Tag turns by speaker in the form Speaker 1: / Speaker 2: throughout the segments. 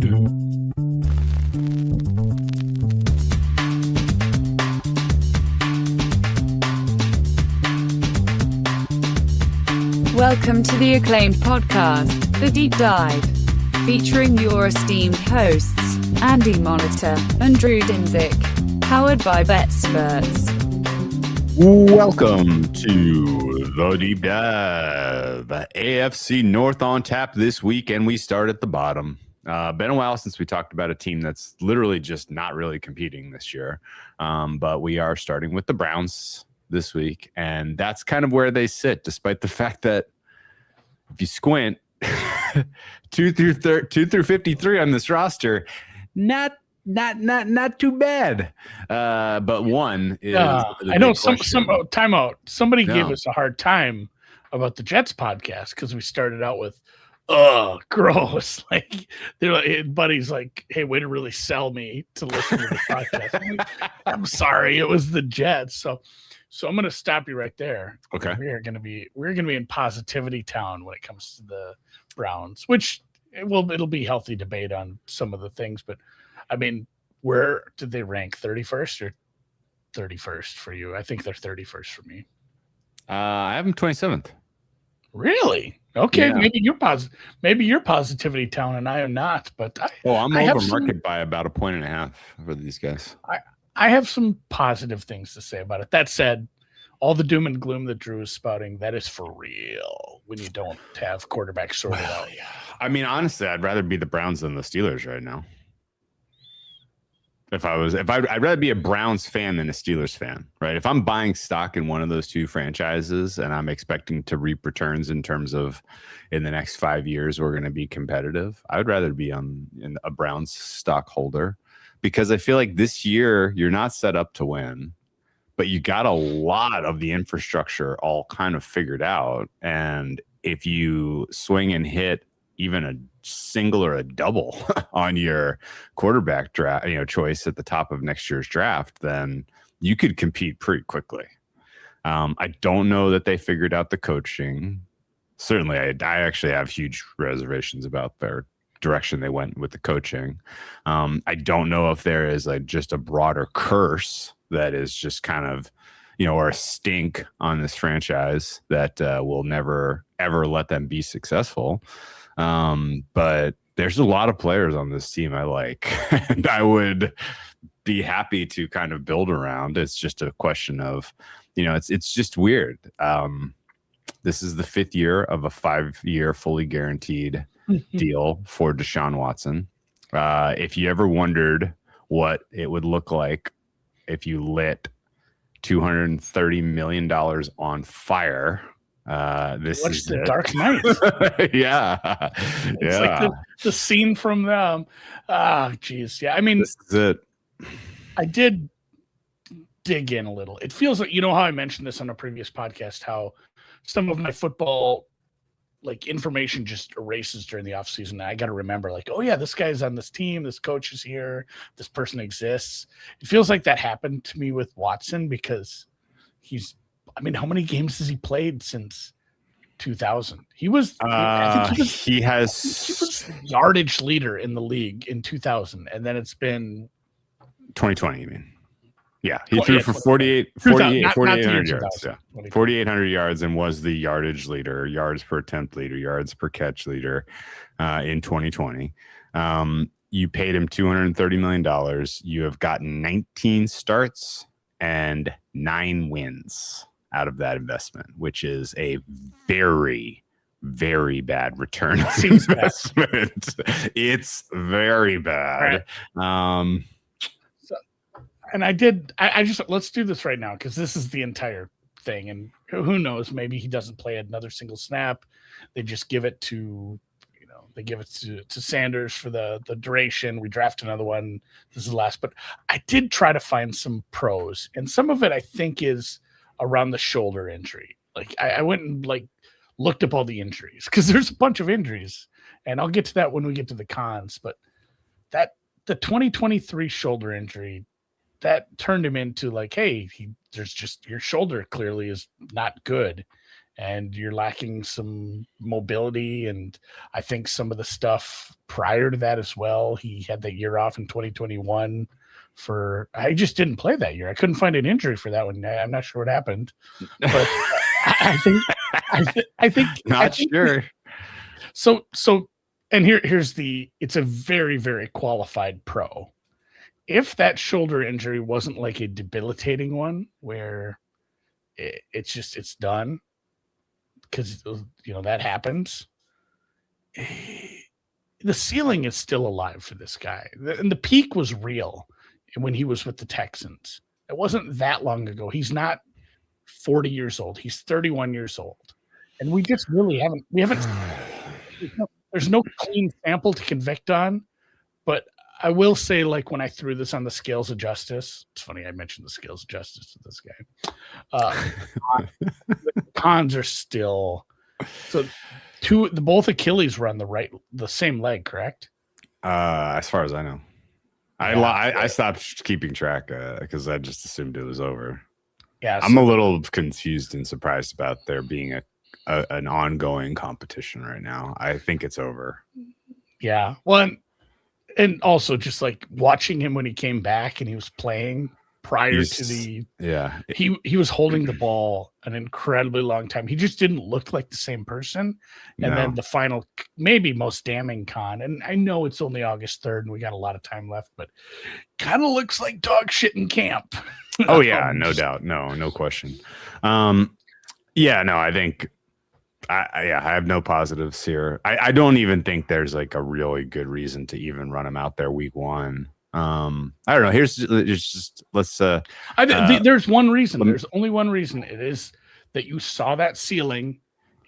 Speaker 1: Implied.
Speaker 2: Welcome to the acclaimed podcast, The Deep Dive, featuring your esteemed hosts, Andy Monitor and Drew Dinzik, powered by BetSperts.
Speaker 1: Welcome to The Deep Dive. AFC North on tap this week, and we start at the bottom. Been a while since we talked about a team that's literally just not really competing this year, but we are starting with the Browns this week, and that's kind of where they sit, despite the fact that if you squint, 2 through 53 on this roster, not too bad. But one is
Speaker 3: I know some timeout. Somebody gave us a hard time about the Jets podcast because we started out with gross. Like they're like, buddy's like, hey, way to really sell me to listen to the podcast. I'm sorry, it was the Jets. So I'm going to stop you right there.
Speaker 1: Okay.
Speaker 3: We're going to be in positivity town when it comes to the Browns, which it'll be healthy debate on some of the things. But I mean, where did they rank? 31st or 31st for you? I think they're 31st for me.
Speaker 1: I have them 27th.
Speaker 3: Really? Okay.
Speaker 1: Yeah.
Speaker 3: Maybe you're positivity town and I am not. But
Speaker 1: I'm over market by about 1.5 points for these guys.
Speaker 3: I have some positive things to say about it. That said, all the doom and gloom that Drew is spouting, that is for real when you don't have quarterbacks sorted out.
Speaker 1: Yeah. I mean, honestly, I'd rather be the Browns than the Steelers right now. I'd rather be a Browns fan than a Steelers fan, right? If I'm buying stock in one of those two franchises and I'm expecting to reap returns in terms of in the next 5 years, we're going to be competitive, I would rather be in a Browns stockholder. Because I feel like this year you're not set up to win, but you got a lot of the infrastructure all kind of figured out. And if you swing and hit even a single or a double on your quarterback draft, choice at the top of next year's draft, then you could compete pretty quickly. I don't know that they figured out the coaching. Certainly, I actually have huge reservations about their direction they went with the coaching. I don't know if there is just a broader curse that is just kind of, or a stink on this franchise that will never, ever let them be successful. But there's a lot of players on this team I like, and I would be happy to kind of build around. It's just a question of, it's just weird. This is the 5th year of a 5-year fully guaranteed deal for Deshaun Watson. If you ever wondered what it would look like if you lit $230 million on fire, this is
Speaker 3: the
Speaker 1: it.
Speaker 3: Dark Knight.
Speaker 1: Yeah.
Speaker 3: It's like the scene from them. Geez. Yeah. I mean,
Speaker 1: this is it.
Speaker 3: I did dig in a little. It feels like, how I mentioned this on a previous podcast, how some of my football information just erases during the offseason. I got to remember this guy's on this team, this coach is here, this person exists. It feels like that happened to me with Watson because how many games has he played since 2000? He was yardage leader in the league in 2000, and then it's been
Speaker 1: 2020, you mean? Yeah, he threw for 4,800 yards. Yeah, 4,800 yards and was the yardage leader, yards per attempt leader, yards per catch leader in 2020. You paid him $230 million. You have gotten 19 starts and 9 wins out of that investment, which is a very, very bad return on investment. It's very bad.
Speaker 3: Right. And let's do this right now because this is the entire thing. And who knows, maybe he doesn't play another single snap. They just give it to, to Sanders for the duration. We draft another one. This is the last. But I did try to find some pros. And some of it I think is around the shoulder injury. I went and looked up all the injuries because there's a bunch of injuries. And I'll get to that when we get to the cons. But the 2023 shoulder injury, that turned him into hey, there's just your shoulder clearly is not good. and you're lacking some mobility. And I think some of the stuff prior to that as well, he had that year off in 2021 I just didn't play that year. I couldn't find an injury for that one. I'm not sure what happened, but I think
Speaker 1: sure.
Speaker 3: So, and here's it's a very, very qualified pro. If that shoulder injury wasn't like a debilitating one where it's done, because that happens, the ceiling is still alive for this guy, and the peak was real when he was with the Texans. It wasn't that long ago. He's not 40 years old. He's 31 years old, and we just really haven't. There's no clean sample to convict on, but I will say, like, when I threw this on the scales of justice, it's funny I mentioned the scales of justice to this guy. The cons are still so. Both Achilles were on the same leg, correct?
Speaker 1: As far as I know, I stopped keeping track because I just assumed it was over.
Speaker 3: Yeah,
Speaker 1: I'm a little confused and surprised about there being an ongoing competition right now. I think it's over.
Speaker 3: Yeah, well, and also just like watching him when he came back and he was playing prior to he was holding the ball an incredibly long time. He just didn't look like the same person. And then the final, maybe most damning con, and I know it's only August 3rd and we got a lot of time left, but kind of looks like dog shit in camp.
Speaker 1: Oh yeah, no doubt. No question. I think I have no positives here. I don't even think there's like a really good reason to even run him out there week one. I don't know.
Speaker 3: There's one reason. There's only one reason. It is that you saw that ceiling.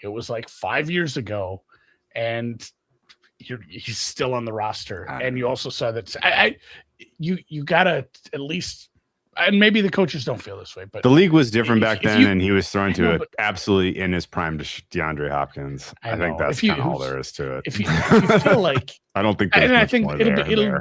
Speaker 3: It was like 5 years ago, and he's still on the roster. And you also saw that you gotta at least. And maybe the coaches don't feel this way, but
Speaker 1: the league was different back then, and he was thrown to it absolutely in his prime to DeAndre Hopkins. I think that's kind of all there is to it.
Speaker 3: If you feel like,
Speaker 1: I don't think,
Speaker 3: I think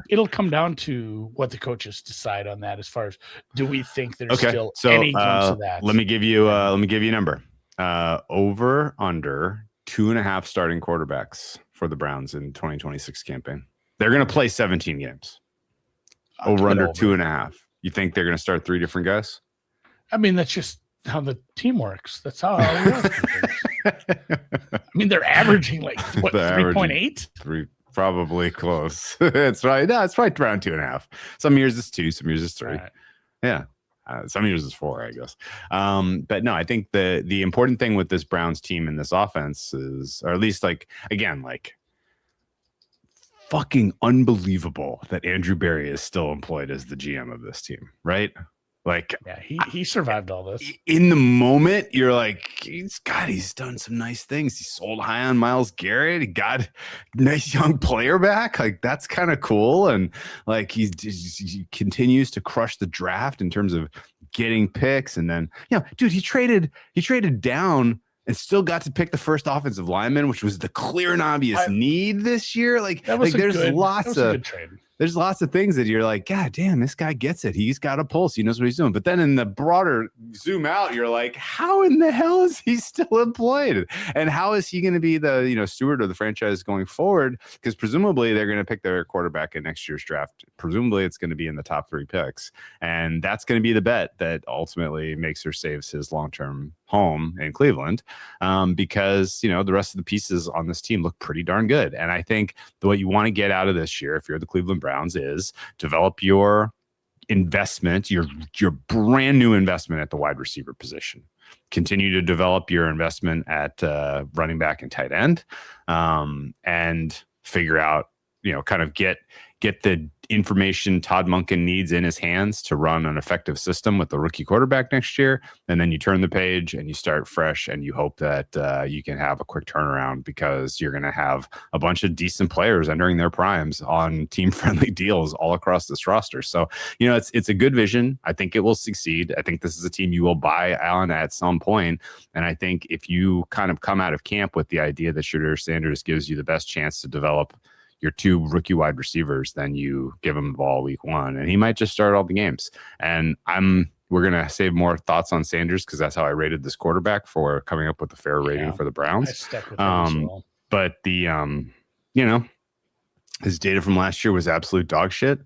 Speaker 3: it'll come down to what the coaches decide on that. As far as, do we think there's still any glimpse of that?
Speaker 1: Let me give you a number. Over under 2.5 starting quarterbacks for the Browns in 2026 campaign. They're going to play 17 games. Over under 2.5. You think they're going to start 3 different guys?
Speaker 3: I mean, that's just how the team works. That's how it works. I mean, they're averaging like 3.8?
Speaker 1: 3, probably close. It's right. No, it's right around 2.5. Some years it's 2, some years it's 3. Right. Yeah. Some years it's 4, I guess. But no, I think the important thing with this Browns team and this offense is, or at least fucking unbelievable that Andrew Berry is still employed as the GM of this team, right? Like,
Speaker 3: yeah, he survived all this.
Speaker 1: In the moment, you're like, he's done some nice things. He sold high on Myles Garrett. He got a nice young player back. Like, that's kind of cool. And like, he continues to crush the draft in terms of getting picks. And then, dude, he traded down and still got to pick the first offensive lineman, which was the clear and obvious need this year. There's lots of things that you're like, God damn, this guy gets it. He's got a pulse. He knows what he's doing. But then in the broader zoom out, you're like, how in the hell is he still employed? And how is he going to be the steward of the franchise going forward? Because presumably they're going to pick their quarterback in next year's draft. Presumably it's going to be in the top 3 picks. And that's going to be the bet that ultimately makes or saves his long-term home in Cleveland, because the rest of the pieces on this team look pretty darn good. And I think what you want to get out of this year, if you're the Cleveland Browns, is develop your investment, your brand new investment at the wide receiver position. Continue to develop your investment at running back and tight end, and figure out, kind of get the information Todd Monken needs in his hands to run an effective system with the rookie quarterback next year. And then you turn the page and you start fresh, and you hope that you can have a quick turnaround, because you're going to have a bunch of decent players entering their primes on team-friendly deals all across this roster. So, it's a good vision. I think it will succeed. I think this is a team you will buy on at some point. And I think if you kind of come out of camp with the idea that Shedeur Sanders gives you the best chance to develop your 2 rookie wide receivers, then you give him the ball week 1, and he might just start all the games. And I'm we're gonna save more thoughts on Sanders because that's how I rated this quarterback for coming up with a fair rating for the Browns.
Speaker 3: I stuck with him as well.
Speaker 1: But the his data from last year was absolute dog shit.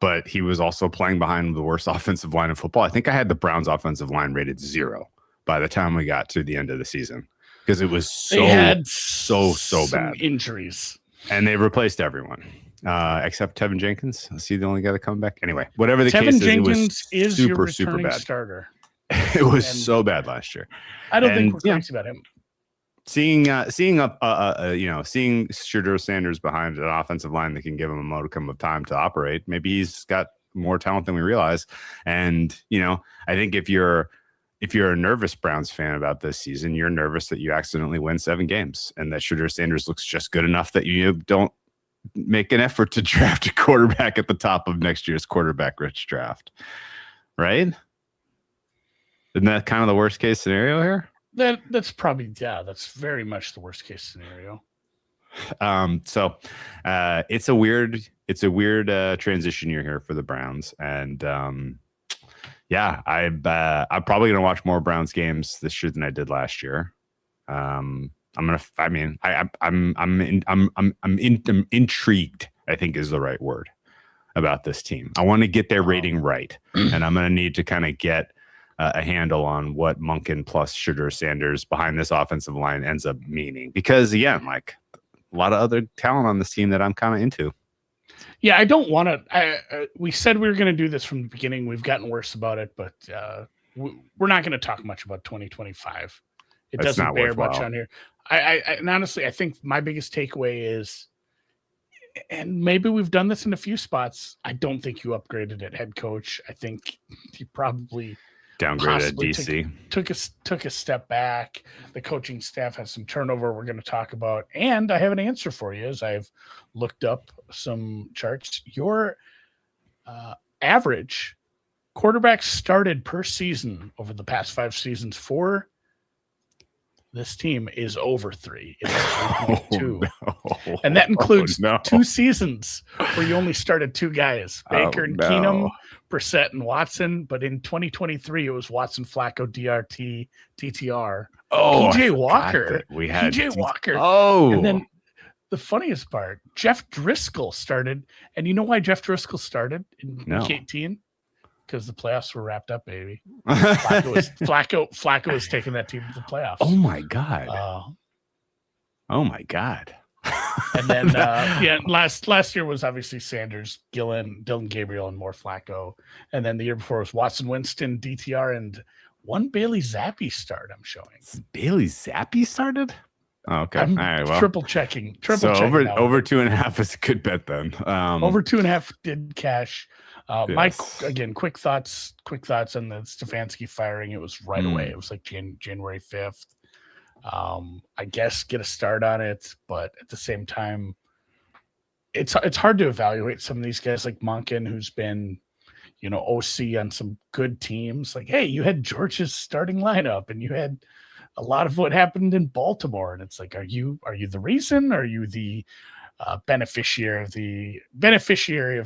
Speaker 1: But he was also playing behind the worst offensive line in football. I think I had the Browns offensive line rated 0 by the time we got to the end of the season because it was so bad.
Speaker 3: Injuries.
Speaker 1: And they replaced everyone except Tevin Jenkins. Is he the only guy that come back? Anyway, whatever the
Speaker 3: Tevin
Speaker 1: case
Speaker 3: Jenkins
Speaker 1: is, it was super bad.
Speaker 3: Starter.
Speaker 1: It was so bad last year.
Speaker 3: I don't think we're crazy about him.
Speaker 1: Seeing Shedeur Sanders behind an offensive line that can give him a modicum of time to operate, maybe he's got more talent than we realize. And I think if you're a nervous Browns fan about this season, you're nervous that you accidentally win 7 games and that Shedeur Sanders looks just good enough that you don't make an effort to draft a quarterback at the top of next year's quarterback-rich draft, right? Isn't that kind of the worst case scenario here?
Speaker 3: That's probably, that's very much the worst case scenario.
Speaker 1: So it's a weird transition year here for the Browns. And I'm probably going to watch more Browns games this year than I did last year. I'm intrigued, I think is the right word about this team. I want to get their rating right. And I'm going to need to kind of get a handle on what Monken plus Shedeur Sanders behind this offensive line ends up meaning. Because again, like a lot of other talent on this team that I'm kind of into.
Speaker 3: Yeah, I don't want to. We said we were going to do this from the beginning. We've gotten worse about it, but we're not going to talk much about 2025. It doesn't bear much on here. And honestly, I think my biggest takeaway is, and maybe we've done this in a few spots, I don't think you upgraded at head coach. I think you probably
Speaker 1: downgraded at DC.
Speaker 3: Took a step back. The coaching staff has some turnover we're going to talk about. And I have an answer for you as I've looked up some charts. Your average quarterbacks started per season over the past 5 seasons for this team is over 3. It's 3.2.
Speaker 1: No.
Speaker 3: And that includes 2 seasons where you only started 2 guys, Baker and Keenum, Brissett and Watson. But in 2023, it was Watson, Flacco, DRT, TTR. PJ Walker.
Speaker 1: We had
Speaker 3: PJ Walker.
Speaker 1: Oh.
Speaker 3: And then the funniest part, Jeff Driscoll started. And you know why Jeff Driscoll started in week 18? Because the playoffs were wrapped up, baby. Flacco was taking that team to the playoffs.
Speaker 1: Oh my god! Oh my god!
Speaker 3: And then last year was obviously Sanders, Gillen, Dylan Gabriel, and more Flacco. And then the year before was Watson, Winston, DTR, and one Bailey Zappi start. I'm showing.
Speaker 1: Bailey Zappi started. Oh, okay.
Speaker 3: I'm
Speaker 1: all right. Well,
Speaker 3: triple checking.
Speaker 1: So over 2.5 is a good bet then.
Speaker 3: Over 2.5 did cash. Mike, again, quick thoughts on the Stefanski firing. It was right away. It was like January 5th. I guess get a start on it, but at the same time, it's hard to evaluate some of these guys like Monken, who's been, OC on some good teams. Like, hey, you had Georgia's starting lineup, and you had a lot of what happened in Baltimore, and it's like, are you the reason? Are you the beneficiary of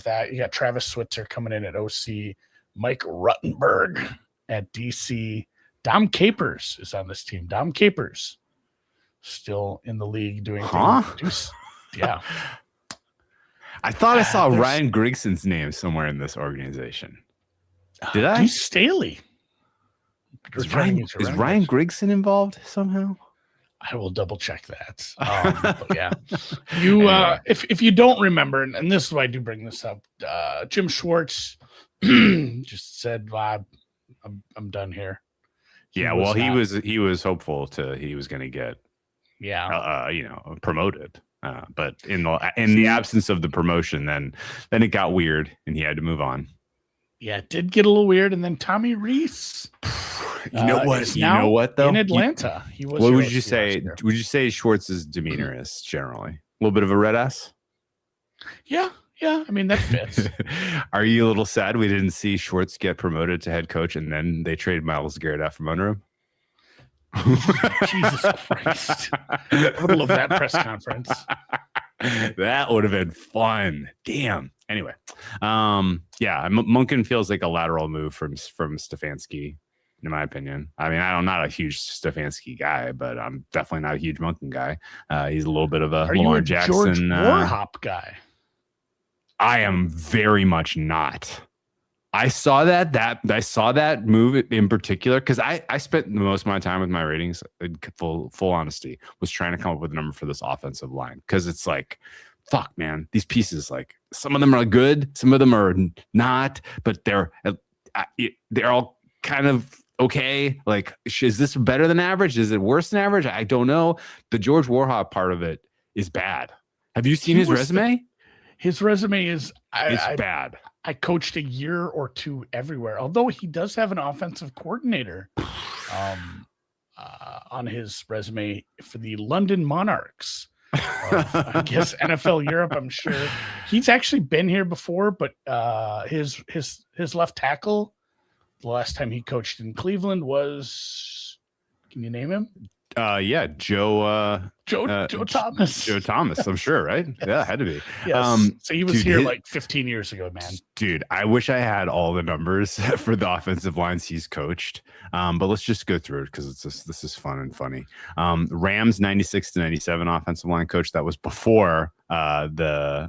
Speaker 3: that? You got Travis Switzer coming in at OC, Mike Ruttenberg at DC. Dom Capers is on this team. Dom Capers still in the league doing things. Yeah.
Speaker 1: I thought I saw Ryan Grigson's name somewhere in this organization. Did I?
Speaker 3: Deuce Staley.
Speaker 1: Is Ryan Grigson involved somehow?
Speaker 3: I will double check that. But yeah, anyway. If you don't remember, and this is why I do bring this up, Jim Schwartz just said, I'm done here. He was hopeful he was going to get promoted. But in the absence of the promotion, then it got weird and he had to move on. Yeah, it did get a little weird. And then Tommy Reese. You know what though? In Atlanta. What would you say? Would you say Schwartz's demeanor is generally a little bit of a red ass? Yeah. I mean, that fits. Are you a little sad we didn't see Schwartz get promoted to head coach and then they trade Myles Garrett out from under him? Jesus Christ. I would love that press conference.
Speaker 1: That would have been fun. Damn. Anyway, Monken feels like a lateral move from Stefanski, in my opinion. I mean, I'm not a huge Stefanski guy, but I'm definitely not a huge Monken guy. He's a little bit of a Lamar Jackson.
Speaker 3: George Warhop guy?
Speaker 1: I am very much not. I saw that move in particular because I spent most of my time with my ratings, full honesty, was trying to come up with a number for this offensive line because it's like, fuck, man, these pieces, like some of them are good, some of them are not, but they're all kind of okay. Like, is this better than average? Is it worse than average? I don't know. The George Warhop part of it is bad. Have you seen his resume?
Speaker 3: His resume is
Speaker 1: bad.
Speaker 3: I coached a year or two everywhere, although he does have an offensive coordinator on his resume for the London Monarchs. I guess NFL Europe, I'm sure. He's actually been here before, but his left tackle, the last time he coached in Cleveland was, can you name him?
Speaker 1: Joe
Speaker 3: Thomas.
Speaker 1: Joe Thomas, I'm sure, right? Yeah, had to be.
Speaker 3: Yes. So he was here like 15 years ago, man.
Speaker 1: Dude, I wish I had all the numbers for the offensive lines he's coached. But let's just go through it because this is fun and funny. Rams 96 to 97 offensive line coach. That was before the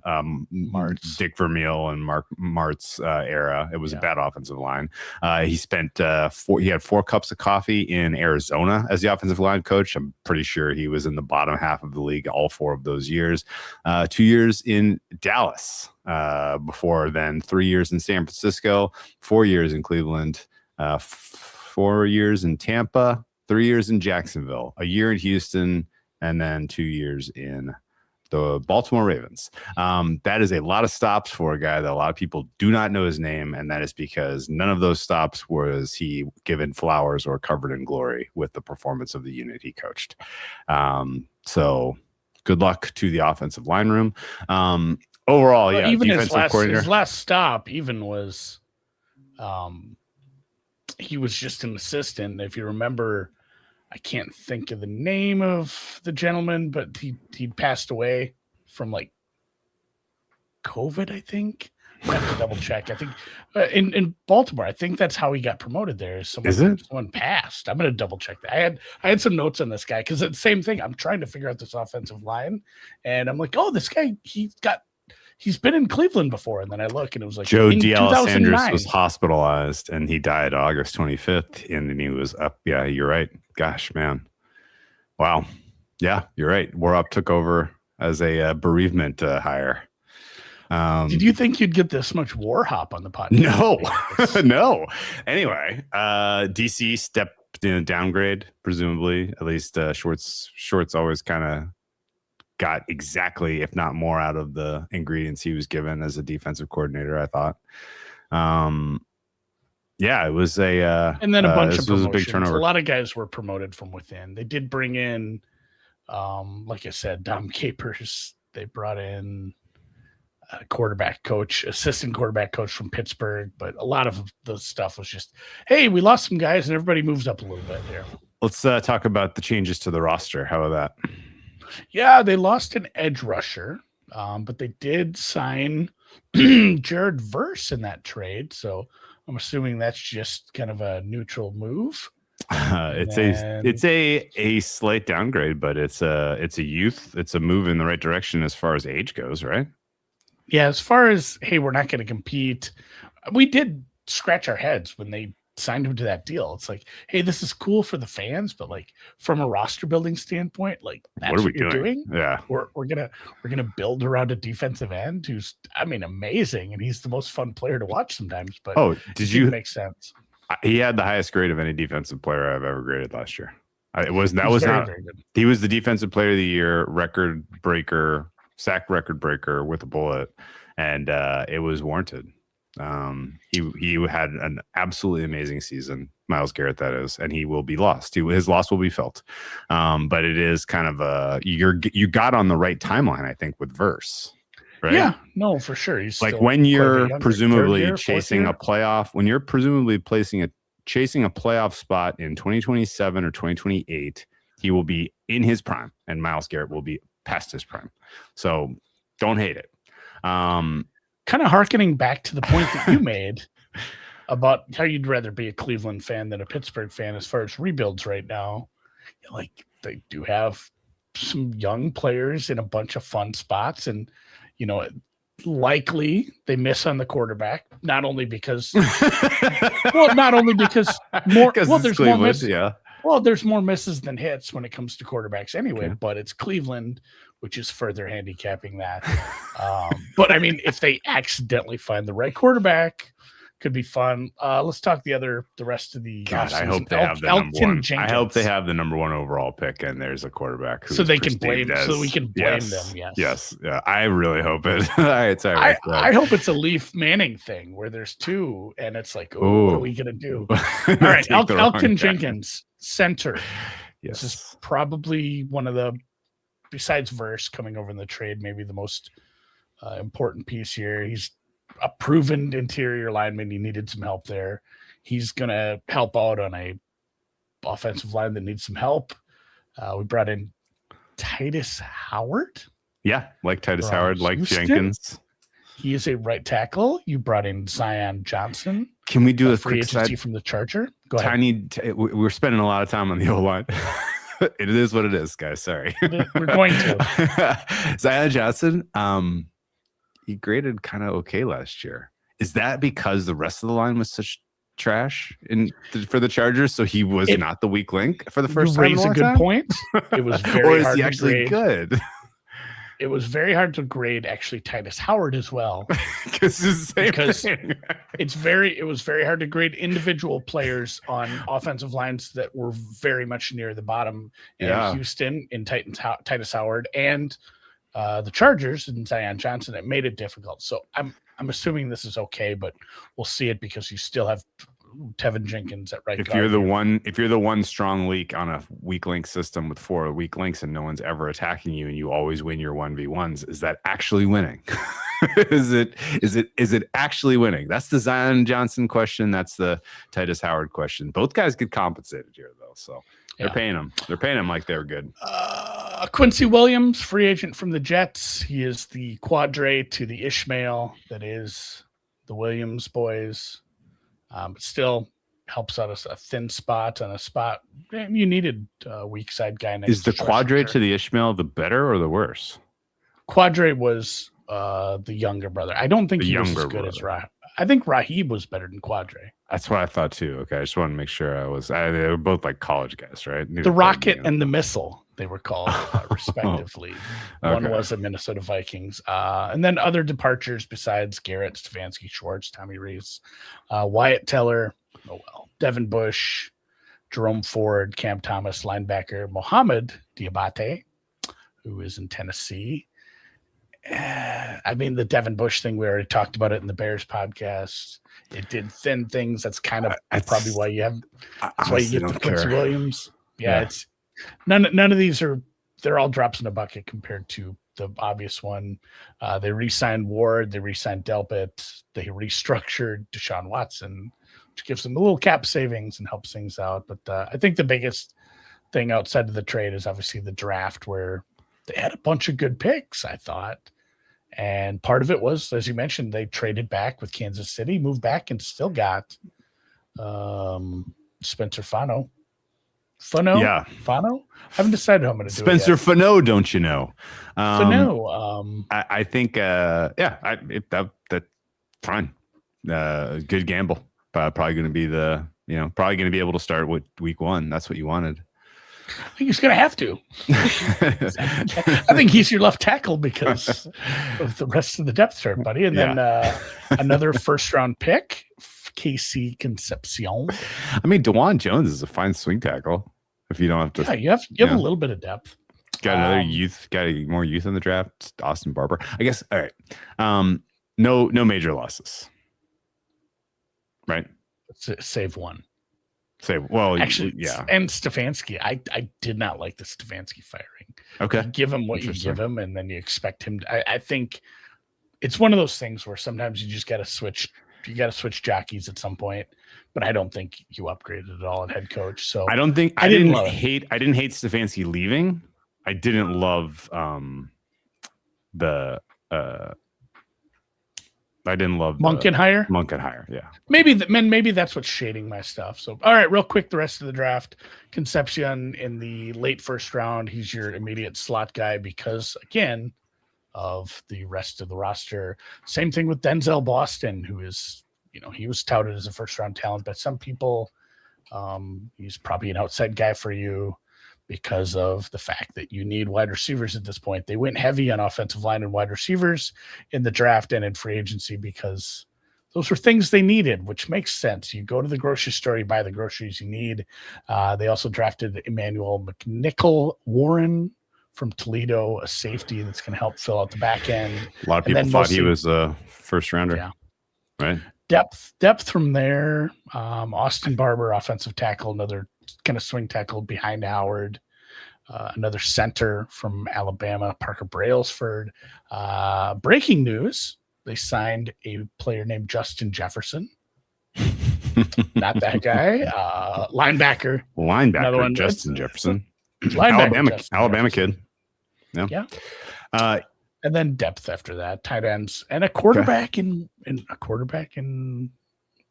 Speaker 1: Dick Vermeil and Mark Martz era. It was a bad offensive line. He spent he had 4 cups of coffee in Arizona as the offensive line coach. I'm pretty sure he was in the bottom half of the league all 4 of those years. 2 years in Dallas before then, 3 years in San Francisco, 4 years in Cleveland, 4 years in Tampa, 3 years in Jacksonville, a year in Houston, and then 2 years in the Baltimore Ravens. That is a lot of stops for a guy that a lot of people do not know his name, and that is because none of those stops was he given flowers or covered in glory with the performance of the unit he coached. So good luck to the offensive line room. Overall, yeah,
Speaker 3: even his last stop even was he was just an assistant. If you remember, I can't think of the name of the gentleman, but he passed away from like COVID, I think. I have to double check. I think in Baltimore, I think that's how he got promoted there. Someone passed. I'm going to double check that. I had some notes on this guy because it's the same thing. I'm trying to figure out this offensive line, and I'm like, oh, this guy, he's been in Cleveland before. And then I look, and it was like
Speaker 1: Joe Sanders was hospitalized, and he died August 25th, and he was up. Yeah, you're right. Gosh, man. Wow. Yeah, you're right. Warhop took over as a bereavement hire.
Speaker 3: Did you think you'd get this much Warhop on the podcast?
Speaker 1: No, no. Anyway, DC stepped in a downgrade, presumably. At least Shorts always kind of got exactly, if not more, out of the ingredients he was given as a defensive coordinator, I thought. Yeah, it was
Speaker 3: and then a bunch of promotions.
Speaker 1: A big turnover.
Speaker 3: A lot of guys were promoted from within. They did bring in, like I said, Dom Capers. They brought in a assistant quarterback coach from Pittsburgh, but a lot of the stuff was just, hey, we lost some guys and everybody moves up a little bit here.
Speaker 1: Let's talk about the changes to the roster. How about that?
Speaker 3: Yeah, they lost an edge rusher, but they did sign Jared Verse in that trade. So I'm assuming that's just kind of a neutral move.
Speaker 1: It's a slight downgrade, but it's a move in the right direction as far as age goes, right?
Speaker 3: Yeah, as far as, hey, we're not going to compete, we did scratch our heads when they signed him to that deal. It's like, hey, this is cool for the fans, but like from a roster building standpoint, like that's what you're doing.
Speaker 1: Yeah,
Speaker 3: we're gonna build around a defensive end who's, I mean, amazing, and he's the most fun player to watch sometimes. But it makes sense.
Speaker 1: He had the highest grade of any defensive player I've ever graded last year. He was very good. He was the defensive player of the year, record breaker, sack record breaker with a bullet, and it was warranted. He had an absolutely amazing season, Myles Garrett, that is, and he will be lost. His loss will be felt. But it is kind of you got on the right timeline, I think, with Verse. Right? Yeah,
Speaker 3: no, for sure. He's
Speaker 1: like when you're presumably chasing a playoff, when you're presumably chasing a playoff spot in 2027 or 2028, he will be in his prime, and Myles Garrett will be past his prime. So don't hate it.
Speaker 3: Kind of hearkening back to the point that you made about how you'd rather be a Cleveland fan than a Pittsburgh fan as far as rebuilds right now. Like, they do have some young players in a bunch of fun spots, and likely they miss on the quarterback, not only because more there's more misses.
Speaker 1: Yeah.
Speaker 3: Well, there's more misses than hits when it comes to quarterbacks anyway, but it's Cleveland, which is further handicapping that. But I mean, if they accidentally find the right quarterback, could be fun. Let's talk the rest of the
Speaker 1: God, I
Speaker 3: offseason.
Speaker 1: hope they have the number one.
Speaker 3: Jenkins.
Speaker 1: I hope they have the number one overall pick, and there's a quarterback
Speaker 3: so they can blame. So we can blame them.
Speaker 1: Yes. Yeah. I really hope it. All right. Sorry.
Speaker 3: I hope it's a Leaf Manning thing where there's two, and it's like, oh, what are we gonna do? All right, Elton Jenkins, center.
Speaker 1: Yes.
Speaker 3: This is probably one of the, besides Verse coming over in the trade, maybe the most important piece here. He's a proven interior lineman. He needed some help there. He's going to help out on a offensive line that needs some help. We brought in Titus Howard.
Speaker 1: Yeah, like Titus Howard, like
Speaker 3: Houston.
Speaker 1: Jenkins.
Speaker 3: He is a right tackle. You brought in Zion Johnson.
Speaker 1: Can we do a
Speaker 3: free
Speaker 1: quick
Speaker 3: agency
Speaker 1: side
Speaker 3: from the Charger? Go ahead.
Speaker 1: We're spending a lot of time on the O-line. It is what it is, guys. Sorry.
Speaker 3: We're going to.
Speaker 1: Zion Johnson, he graded kind of okay last year. Is that because the rest of the line was such trash for the Chargers? So he was not the weak link for the first time.
Speaker 3: You raise a good point. It was very
Speaker 1: or is
Speaker 3: hard
Speaker 1: he
Speaker 3: to
Speaker 1: actually
Speaker 3: grade.
Speaker 1: good?
Speaker 3: It was very hard to grade actually Titus Howard as well.
Speaker 1: Because
Speaker 3: it was very hard to grade individual players on offensive lines that were very much near the bottom.
Speaker 1: Yeah.
Speaker 3: Houston in Titus Howard and the Chargers and Zion Johnson. It made it difficult. So I'm assuming this is okay, but we'll see it because you still have Tevin Jenkins at right guard.
Speaker 1: If you're the one strong leak on a weak link system with 4 weak links and no one's ever attacking you and you always win your 1v1s, is that actually winning? is it actually winning? That's the Zion Johnson question. That's the Titus Howard question. Both guys get compensated here though, so they're paying them. They're paying them like they're good.
Speaker 3: Quincy Williams, free agent from the Jets. He is the quadre to the Ishmael that is the Williams boys. But still helps out a thin spot on a spot. You needed a weak side guy. Next
Speaker 1: is the quadre to the Ishmael the better or the worse?
Speaker 3: Quadre was the younger brother. I don't think he was as good as Rahib. I think Rahib was better than Quadre.
Speaker 1: That's what I thought too. Okay, I just want to make sure they were both like college guys, right?
Speaker 3: The Rocket and the Missile, they were called respectively. One was the Minnesota Vikings. And then other departures besides Garrett, Stefanski, Schwartz, Tommy Reese, Wyatt Teller, Devin Bush, Jerome Ford, Cam Thomas, linebacker, Mohamed Diabate, who is in Tennessee. I mean, the Devin Bush thing, we already talked about it in the Bears podcast. It did thin things. That's kind of probably why you have. That's why you get the Quincy Williams. Yeah, it's none of these they're all drops in a bucket compared to the obvious one. They re-signed Ward, they re-signed Delpit, they restructured Deshaun Watson, which gives them a little cap savings and helps things out. But I think the biggest thing outside of the trade is obviously the draft, where they had a bunch of good picks, I thought. And part of it was, as you mentioned, they traded back with Kansas City, moved back, and still got Spencer Fano.
Speaker 1: Yeah.
Speaker 3: Fano? I haven't decided how I'm going to do
Speaker 1: Spencer Fano, don't you know?
Speaker 3: Fano.
Speaker 1: I think, that's fine. Good gamble. Probably going to be probably going to be able to start with week 1. That's what you wanted.
Speaker 3: I think he's going to have to. I think he's your left tackle because of the rest of the depth chart, buddy. And then another first-round pick, KC Concepcion.
Speaker 1: I mean, DeJuan Jones is a fine swing tackle. If you don't have to,
Speaker 3: you have a little bit of depth.
Speaker 1: Got another more youth in the draft. Austin Barber, I guess. All right. No major losses. Right.
Speaker 3: Save one.
Speaker 1: Actually,
Speaker 3: and Stefanski. I did not like the Stefanski firing.
Speaker 1: Okay,
Speaker 3: you give him what you give him, and then you expect him to. I think it's one of those things where sometimes you just got to switch. You got to switch jockeys at some point. But I don't think you upgraded at all at head coach. So
Speaker 1: I don't think I didn't hate Stefanski leaving. I didn't love the
Speaker 3: Monken hire.
Speaker 1: Monken hire. Yeah.
Speaker 3: Maybe that's what's shading my stuff. So, all right, real quick, the rest of the draft. Concepcion in the late first round. He's your immediate slot guy because, again, of the rest of the roster. Same thing with Denzel Boston, who is, he was touted as a first round talent, but some people, he's probably an outside guy for you because of the fact that you need wide receivers at this point. They went heavy on offensive line and wide receivers in the draft and in free agency because those were things they needed, which makes sense. You go to the grocery store, you buy the groceries you need. They also drafted Emmanuel McNichol Warren from Toledo, a safety that's going to help fill out the back end.
Speaker 1: A lot of people thought he was a first rounder.
Speaker 3: Yeah.
Speaker 1: Right.
Speaker 3: Depth from there. Austin Barber, offensive tackle, another kind of swing tackle behind Howard. Another center from Alabama, Parker Brailsford. Breaking news, they signed a player named Justin Jefferson. Not that guy. Linebacker.
Speaker 1: Another one, Justin Jefferson. Alabama kid. Yeah.
Speaker 3: And then depth after that, tight ends, and a quarterback in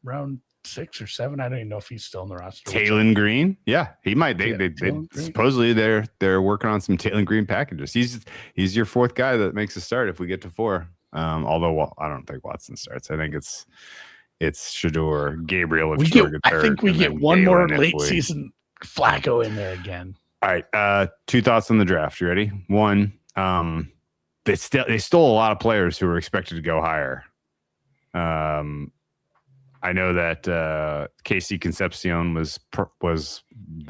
Speaker 3: round 6 or 7. I don't even know if he's still in the roster.
Speaker 1: Taylon Green, yeah, he might. They supposedly they're working on some Taylon Green packages. He's your fourth guy that makes a start if we get to 4. Although I don't think Watson starts. I think it's Shedeur, Gabriel.
Speaker 3: I think we get one more late season Flacco in there again.
Speaker 1: All right, 2 thoughts on the draft. You ready? 1. They stole a lot of players who were expected to go higher. I know that Casey Concepcion was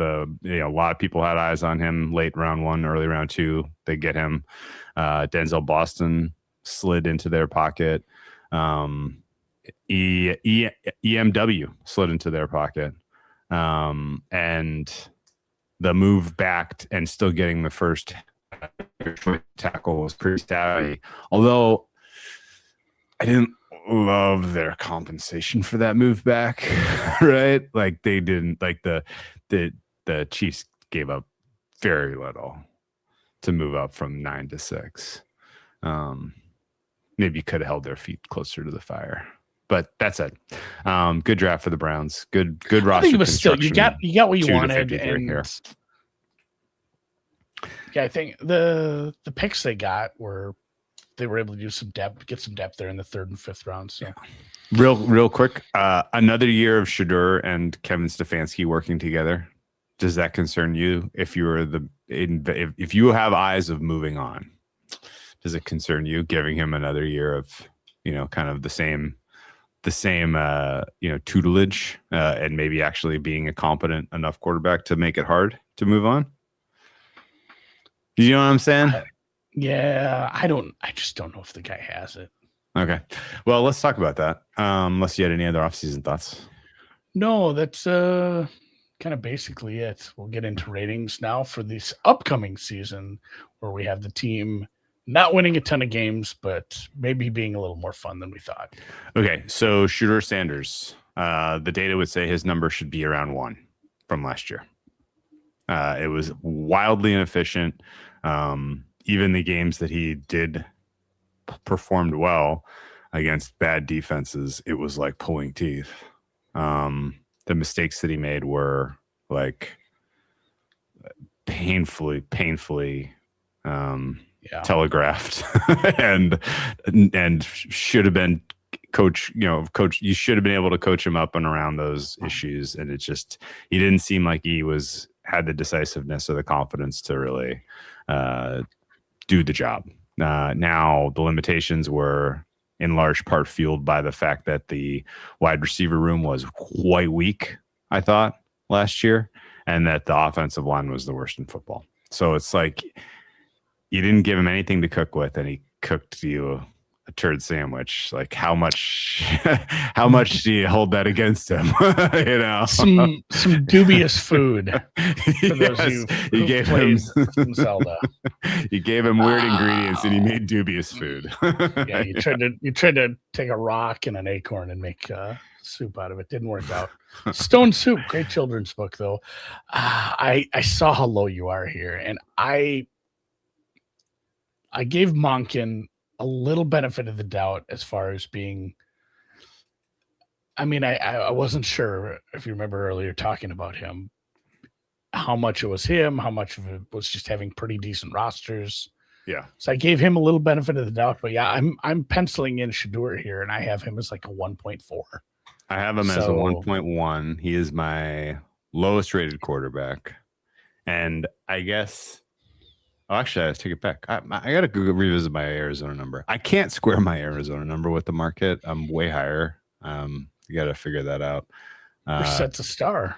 Speaker 1: a lot of people had eyes on him late round 1, early round 2. They get him. Denzel Boston slid into their pocket. EMW slid into their pocket. And the move back and still getting the first tackle was pretty savvy. Although I didn't love their compensation for that move back, right? Like they didn't like the Chiefs gave up very little to move up from 9 to 6. Maybe could have held their feet closer to the fire. But that's it. Good draft for the Browns. Good roster. I think it was still
Speaker 3: you got what you wanted. And here. Yeah, I think the picks they got they were able to do some depth, get some depth there in the 3rd and 5th rounds. So.
Speaker 1: Yeah. Real quick, another year of Shedeur and Kevin Stefanski working together. Does that concern you? If if you have eyes of moving on, does it concern you giving him another year of kind of the same tutelage and maybe actually being a competent enough quarterback to make it hard to move on? You know what I'm saying?
Speaker 3: Yeah, I just don't know if the guy has it.
Speaker 1: Okay. Well, let's talk about that. Unless you had any other offseason thoughts.
Speaker 3: No, that's kind of basically it. We'll get into ratings now for this upcoming season where we have the team not winning a ton of games, but maybe being a little more fun than we thought.
Speaker 1: Okay. So Shedeur Sanders, the data would say his number should be around 1 from last year. It was wildly inefficient. Even the games that he did performed well against bad defenses, it was like pulling teeth. The mistakes that he made were like painfully telegraphed and should have been coach, you should have been able to coach him up and around those issues. And it just, he didn't seem like he had the decisiveness or the confidence to really do the job. Now the limitations were in large part fueled by the fact that the wide receiver room was quite weak, I thought, last year, and that the offensive line was the worst in football. So it's like you didn't give him anything to cook with, and he cooked you a turd sandwich. Like how much do you hold that against him?
Speaker 3: Some dubious food. For those
Speaker 1: you gave him
Speaker 3: Zelda.
Speaker 1: You gave him weird ingredients, and he made dubious food.
Speaker 3: Yeah, you tried to take a rock and an acorn and make soup out of it. Didn't work out. Stone Soup, great children's book though. I saw how low you are here, and I I gave Monken a little benefit of the doubt as far as being. I mean, I wasn't sure if you remember earlier talking about him, how much it was him, how much of it was just having pretty decent rosters.
Speaker 1: Yeah.
Speaker 3: So I gave him a little benefit of the doubt, but yeah, I'm penciling in Shedeur here, and I have him as like a 1.4.
Speaker 1: I have him as a 1.1. He is my lowest rated quarterback. And I guess, actually, I take it back. I got to Google revisit my Arizona number. I can't square my Arizona number with the market. I'm way higher. You got to figure that out.
Speaker 3: We're set to star.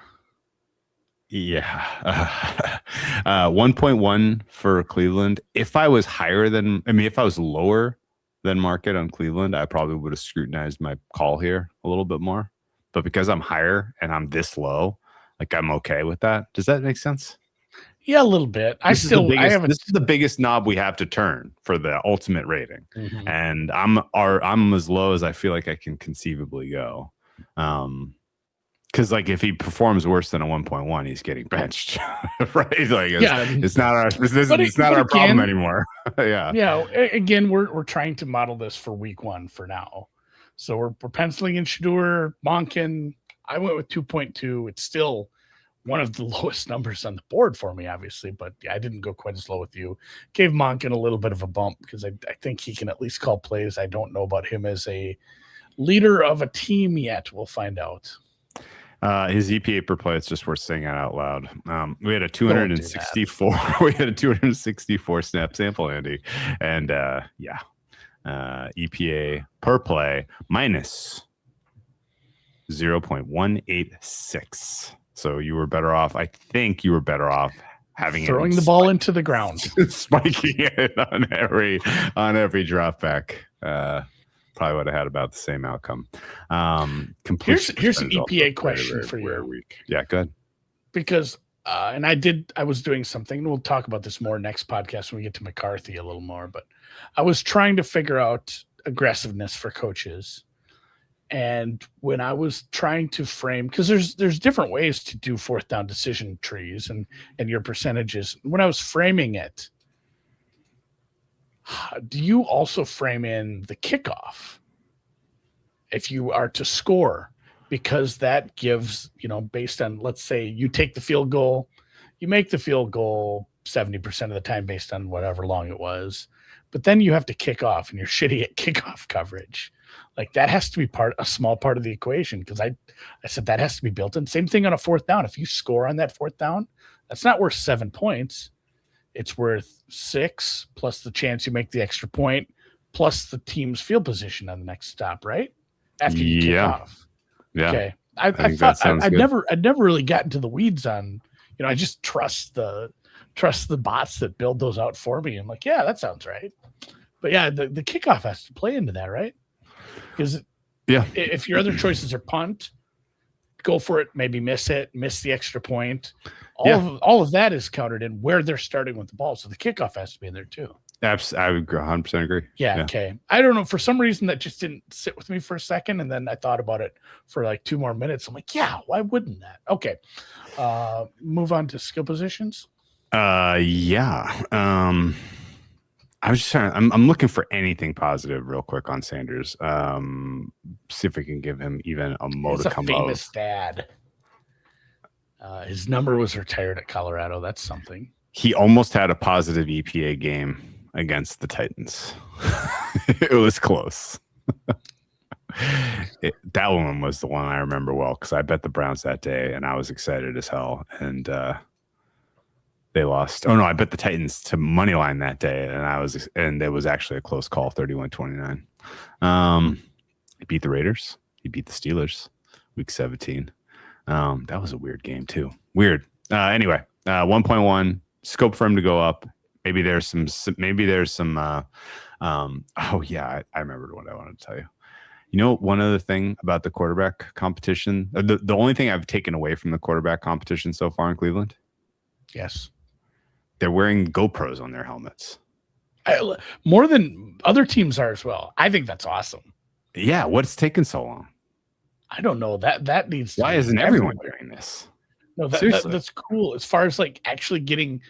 Speaker 1: Yeah. 1.1 for Cleveland. If I was if I was lower than market on Cleveland, I probably would have scrutinized my call here a little bit more. But because I'm higher and I'm this low, like I'm okay with that. Does that make sense?
Speaker 3: Yeah, a little bit. This is
Speaker 1: the biggest knob we have to turn for the ultimate rating. Mm-hmm. And I'm as low as I feel like I can conceivably go. Because like if he performs worse than a 1.1, he's getting benched, right? Like it's not our problem anymore. Yeah.
Speaker 3: Yeah. Again, we're trying to model this for week 1 for now, so we're penciling in Shedeur, Monken. I went with 2.2. It's still one of the lowest numbers on the board for me, obviously, but I didn't go quite as low with you. Gave Monken a little bit of a bump because I think he can at least call plays. I don't know about him as a leader of a team yet. We'll find out.
Speaker 1: His EPA per play, it's just worth saying it out loud. We had a 264. We had a 264 snap sample, Andy, and EPA per play minus 0.186. So you were better off. I think you were better off having
Speaker 3: throwing the ball into the ground,
Speaker 1: spiking it on every drop back. Probably would have had about the same outcome.
Speaker 3: Here's an EPA question for you.
Speaker 1: Yeah, good.
Speaker 3: Because I was doing something, and we'll talk about this more next podcast when we get to McCarthy a little more, but I was trying to figure out aggressiveness for coaches. And when I was trying to frame, because there's different ways to do fourth down decision trees and your percentages. When I was framing it, do you also frame in the kickoff if you are to score? Because that gives, based on, let's say you take the field goal, you make the field goal 70% of the time based on whatever long it was, but then you have to kick off and you're shitty at kickoff coverage. Like that has to be a small part of the equation. Cause I said that has to be built in. Same thing on a fourth down. If you score on that fourth down, that's not worth 7 points. It's worth 6 plus the chance you make the extra point, plus the team's field position on the next stop, right? After you kick off.
Speaker 1: Yeah.
Speaker 3: Okay. I thought I'd never really gotten to the weeds on, I just trust the bots that build those out for me. I'm like, yeah, that sounds right. But yeah, the kickoff has to play into that, right? Because if your other choices are punt, go for it, maybe miss the extra point. All of that is counted in where they're starting with the ball. So the kickoff has to be in there too.
Speaker 1: I would 100% agree.
Speaker 3: Yeah. Okay. I don't know. For some reason that just didn't sit with me for a second. And then I thought about it for like 2 more minutes. I'm like, yeah, why wouldn't that? Okay. Move on to skill positions.
Speaker 1: I was just I'm looking for anything positive real quick on Sanders. See if we can give him even a modicum
Speaker 3: of. He's a famous dad. His number was retired at Colorado. That's something.
Speaker 1: He almost had a positive EPA game against the Titans. It was close. That one was the one I remember well because I bet the Browns that day and I was excited as hell. And they lost. Oh no, I bet the Titans to money line that day, and it was actually a close call, 31-29. He beat the Raiders. He beat the Steelers, week 17. That was a weird game too. Weird. Anyway, 1.1 scope for him to go up. Maybe there's some. Oh yeah, I remembered what I wanted to tell you. One other thing about the quarterback competition. The only thing I've taken away from the quarterback competition so far in Cleveland.
Speaker 3: Yes.
Speaker 1: They're wearing GoPros on their helmets.
Speaker 3: More than other teams are as well. I think that's awesome.
Speaker 1: Yeah. What's taken so long?
Speaker 3: I don't know. That needs to.
Speaker 1: Why isn't everyone doing this?
Speaker 3: No, that's cool. As far as like actually getting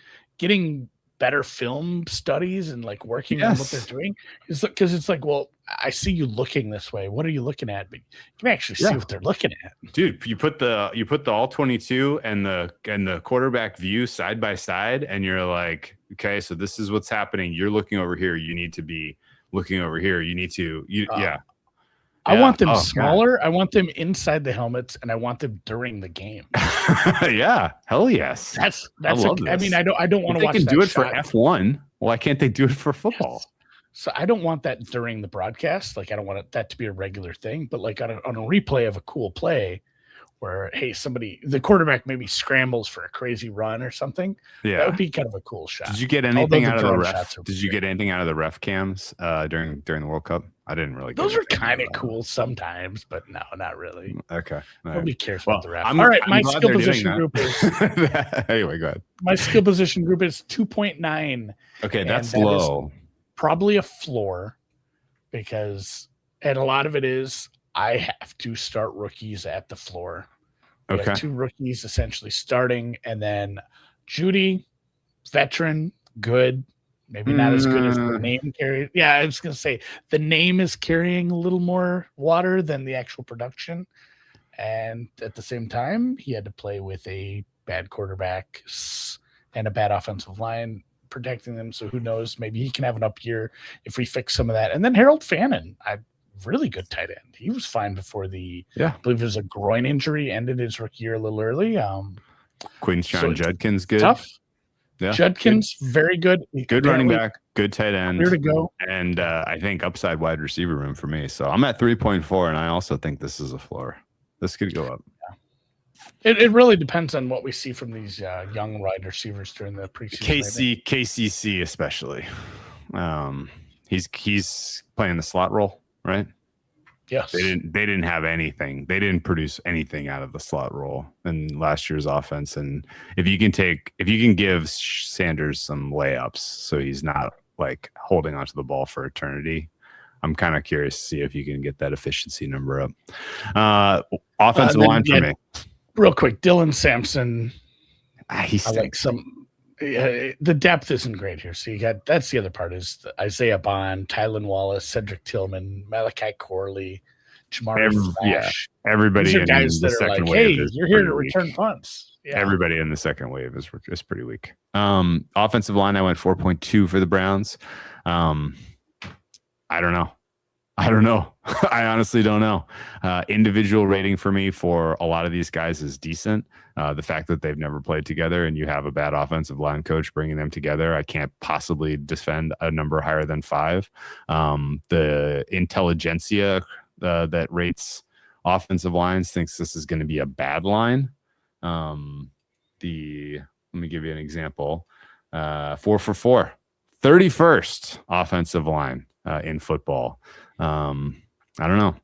Speaker 3: better film studies and like working on what they're doing. Because it's like, well, I see you looking this way. What are you looking at? But you can actually see what they're looking at.
Speaker 1: Dude, you put the all 22 and the quarterback view side by side, and you're like, okay, so this is what's happening. You're looking over here. You need to be looking over here. You need to
Speaker 3: I want them smaller. God. I want them inside the helmets, and I want them during the game.
Speaker 1: Yeah, hell yes.
Speaker 3: That's. I mean, I don't want to watch.
Speaker 1: They can
Speaker 3: that
Speaker 1: do it
Speaker 3: shot.
Speaker 1: for F1. Why can't they do it for football?
Speaker 3: So I don't want that during the broadcast. Like I don't want that to be a regular thing. But like on a replay of a cool play, where hey, the quarterback maybe scrambles for a crazy run or something.
Speaker 1: Yeah,
Speaker 3: that would be kind of a cool shot.
Speaker 1: Did you get anything out of the ref? Did you get anything out of the ref cams during the World Cup? I didn't really.
Speaker 3: Those are kind of cool sometimes, but no, not really.
Speaker 1: Okay,
Speaker 3: nobody cares about the ref. All right, my skill position group is.
Speaker 1: Anyway, go ahead.
Speaker 3: My skill position group is 2.9.
Speaker 1: Okay, that's low.
Speaker 3: Probably a floor, and a lot of it is I have to start rookies at the floor. We have 2 rookies essentially starting, and then Judy, veteran, good. Maybe not as good as the name carries. Yeah, I was going to say the name is carrying a little more water than the actual production. And at the same time, he had to play with a bad quarterback and a bad offensive line protecting them. So who knows? Maybe he can have an up year if we fix some of that. And then Harold Fannin, really good tight end. He was fine before I believe it was a groin injury, ended his rookie year a little early.
Speaker 1: Queenshawn Judkins, good.
Speaker 3: Tough.
Speaker 1: Yeah,
Speaker 3: Judkins, very good.
Speaker 1: Good running back, good tight end.
Speaker 3: Here to go.
Speaker 1: And I think upside wide receiver room for me. So I'm at 3.4, and I also think this is a floor. This could go up.
Speaker 3: Yeah. It really depends on what we see from these young wide receivers during the preseason.
Speaker 1: KCC especially. He's playing the slot role, right?
Speaker 3: Yes.
Speaker 1: They didn't have anything. They didn't produce anything out of the slot role in last year's offense. And if you can give Sanders some layups so he's not like holding onto the ball for eternity, I'm kind of curious to see if you can get that efficiency number up. Offensive line for me.
Speaker 3: Real quick, Dylan Sampson.
Speaker 1: He stinks.
Speaker 3: I like some. The depth isn't great here. So that's the other part is Isaiah Bond, Tylan Wallace, Cedric Tillman, Malachi Corley, Jamari Flash.
Speaker 1: Everybody in
Speaker 3: guys
Speaker 1: the
Speaker 3: that
Speaker 1: second
Speaker 3: are like,
Speaker 1: wave
Speaker 3: hey,
Speaker 1: is
Speaker 3: you're here to
Speaker 1: weak.
Speaker 3: return punts. Yeah.
Speaker 1: Everybody in the second wave is pretty weak. Offensive line, I went 4.2 for the Browns. I don't know. I honestly don't know. Individual rating for me for a lot of these guys is decent. The fact that they've never played together and you have a bad offensive line coach bringing them together, I can't possibly defend a number higher than 5. The intelligentsia that rates offensive lines thinks this is going to be a bad line. Let me give you an example. 4 for 4, 31st offensive line in football. I don't know.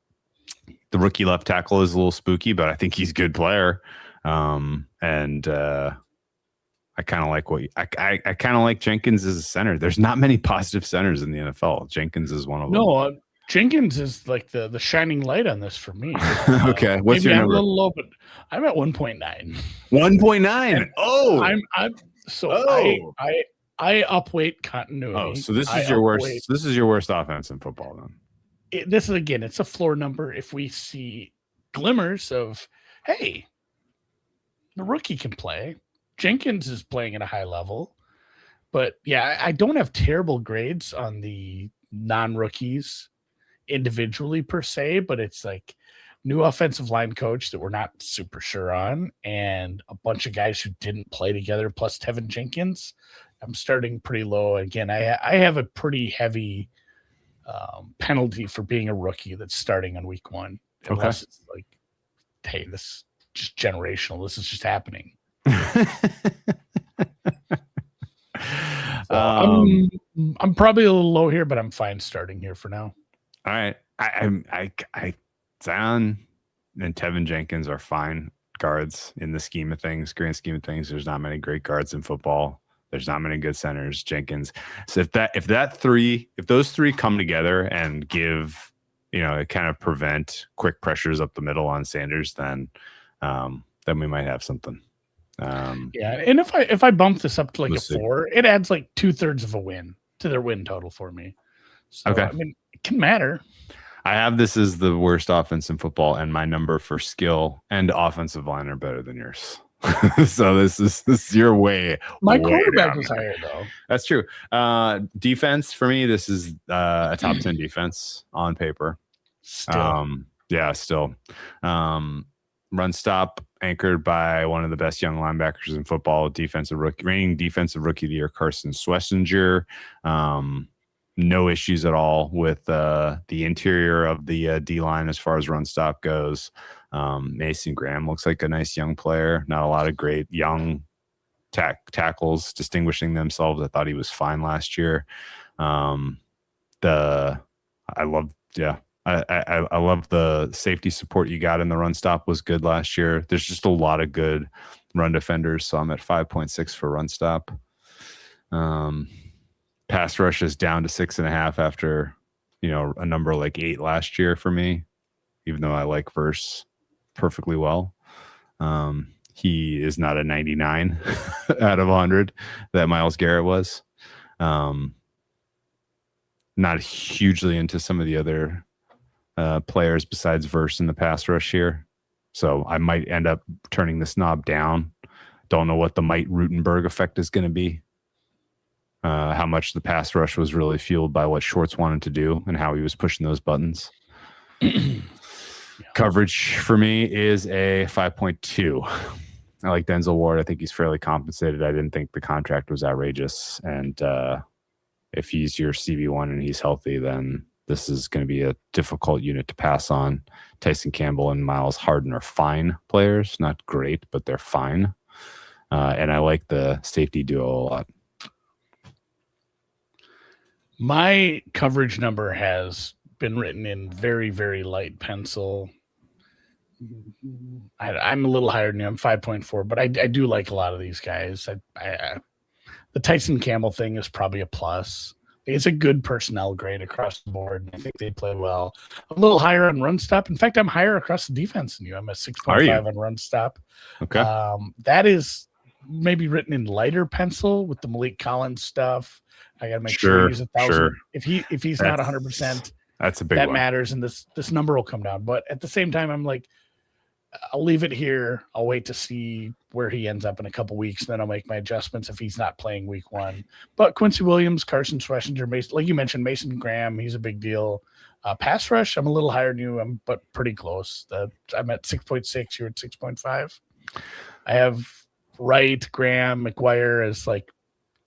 Speaker 1: The rookie left tackle is a little spooky, but I think he's a good player. And I kind of like I kind of like Jenkins as a center. There's not many positive centers in the NFL. Jenkins is one of them.
Speaker 3: No, Jenkins is like the shining light on this for me.
Speaker 1: Okay, what's your number?
Speaker 3: I'm a little low, but I'm at 1.9.
Speaker 1: 1.9. Oh,
Speaker 3: I upweight continuity.
Speaker 1: Oh, so this is your worst. This is your worst offense in football, then.
Speaker 3: This is again, it's a floor number. If we see glimmers of, hey, the rookie can play. Jenkins is playing at a high level, but yeah, I don't have terrible grades on the non-rookies individually per se, but it's like new offensive line coach that we're not super sure on, and a bunch of guys who didn't play together, plus Tevin Jenkins. I'm starting pretty low. Again, I have a pretty heavy penalty for being a rookie that's starting on week 1. Unless it's like, hey, this is just generational. This is just happening. I'm probably a little low here, but I'm fine starting here for now.
Speaker 1: All right. I Zion and Tevin Jenkins are fine guards in the scheme of things, grand scheme of things. There's not many great guards in football. There's not many good centers. Jenkins. So if those three come together and give, kind of prevent quick pressures up the middle on Sanders, then we might have something.
Speaker 3: Yeah, and if I bump this up to like
Speaker 1: We'll
Speaker 3: a
Speaker 1: see.
Speaker 3: 4, it adds like 2/3 of a win to their win total for me. So
Speaker 1: Okay.
Speaker 3: I mean, it can matter.
Speaker 1: I have this as the worst offense in football, and my number for skill and offensive line are better than yours. So this is your way.
Speaker 3: My
Speaker 1: way
Speaker 3: quarterback
Speaker 1: down
Speaker 3: was
Speaker 1: there.
Speaker 3: higher though.
Speaker 1: That's true. Defense for me, this is a top 10 defense on paper.
Speaker 3: Still,
Speaker 1: Yeah, still. Run stop anchored by one of the best young linebackers in football, reigning defensive rookie of the year, Carson Schlesinger. No issues at all with the interior of the D line as far as run stop goes. Mason Graham looks like a nice young player. Not a lot of great young tackles distinguishing themselves. I thought he was fine last year. I love the safety support you got in the run stop was good last year. There's just a lot of good run defenders, so I'm at 5.6 for run stop. Pass rush is down to 6.5 after, a number like 8 last year for me, even though I like Verse perfectly well. He is not a 99 out of 100 that Myles Garrett was. Not hugely into some of the other players besides Verse in the pass rush here. So I might end up turning this knob down. Don't know what the Mike Rutenberg effect is going to be. How much the pass rush was really fueled by what Shorts wanted to do and how he was pushing those buttons. Coverage for me is a 5.2. I like Denzel Ward. I think he's fairly compensated. I didn't think the contract was outrageous. And if he's your CB1 and he's healthy, then this is going to be a difficult unit to pass on. Tyson Campbell and Myles Harden are fine players. Not great, but they're fine. And I like the safety duo a lot.
Speaker 3: my coverage number has been written in very, very light pencil. I'm a little higher than you. I'm 5.4, but I do like a lot of these guys. The Tyson Campbell thing is probably a plus. It's a good personnel grade across the board. I think they play well. A little higher on run stop. In fact, I'm higher across the defense than you. I'm at 6.5 on run stop.
Speaker 1: Okay.
Speaker 3: That is maybe written in lighter pencil with the Malik Collins stuff. I got to make sure he's 1,000. Sure. If he's not 100%,
Speaker 1: that's a big
Speaker 3: that
Speaker 1: one.
Speaker 3: matters, and this number will come down. But at the same time, I'm like, I'll leave it here. I'll wait to see where he ends up in a couple weeks, and then I'll make my adjustments if he's not playing week 1. But Quincy Williams, Carson Schlesinger, like you mentioned, Mason Graham, he's a big deal. Pass rush, I'm a little higher than you, but pretty close. I'm at 6.6. You're at 6.5. I have Wright, Graham, McGuire as like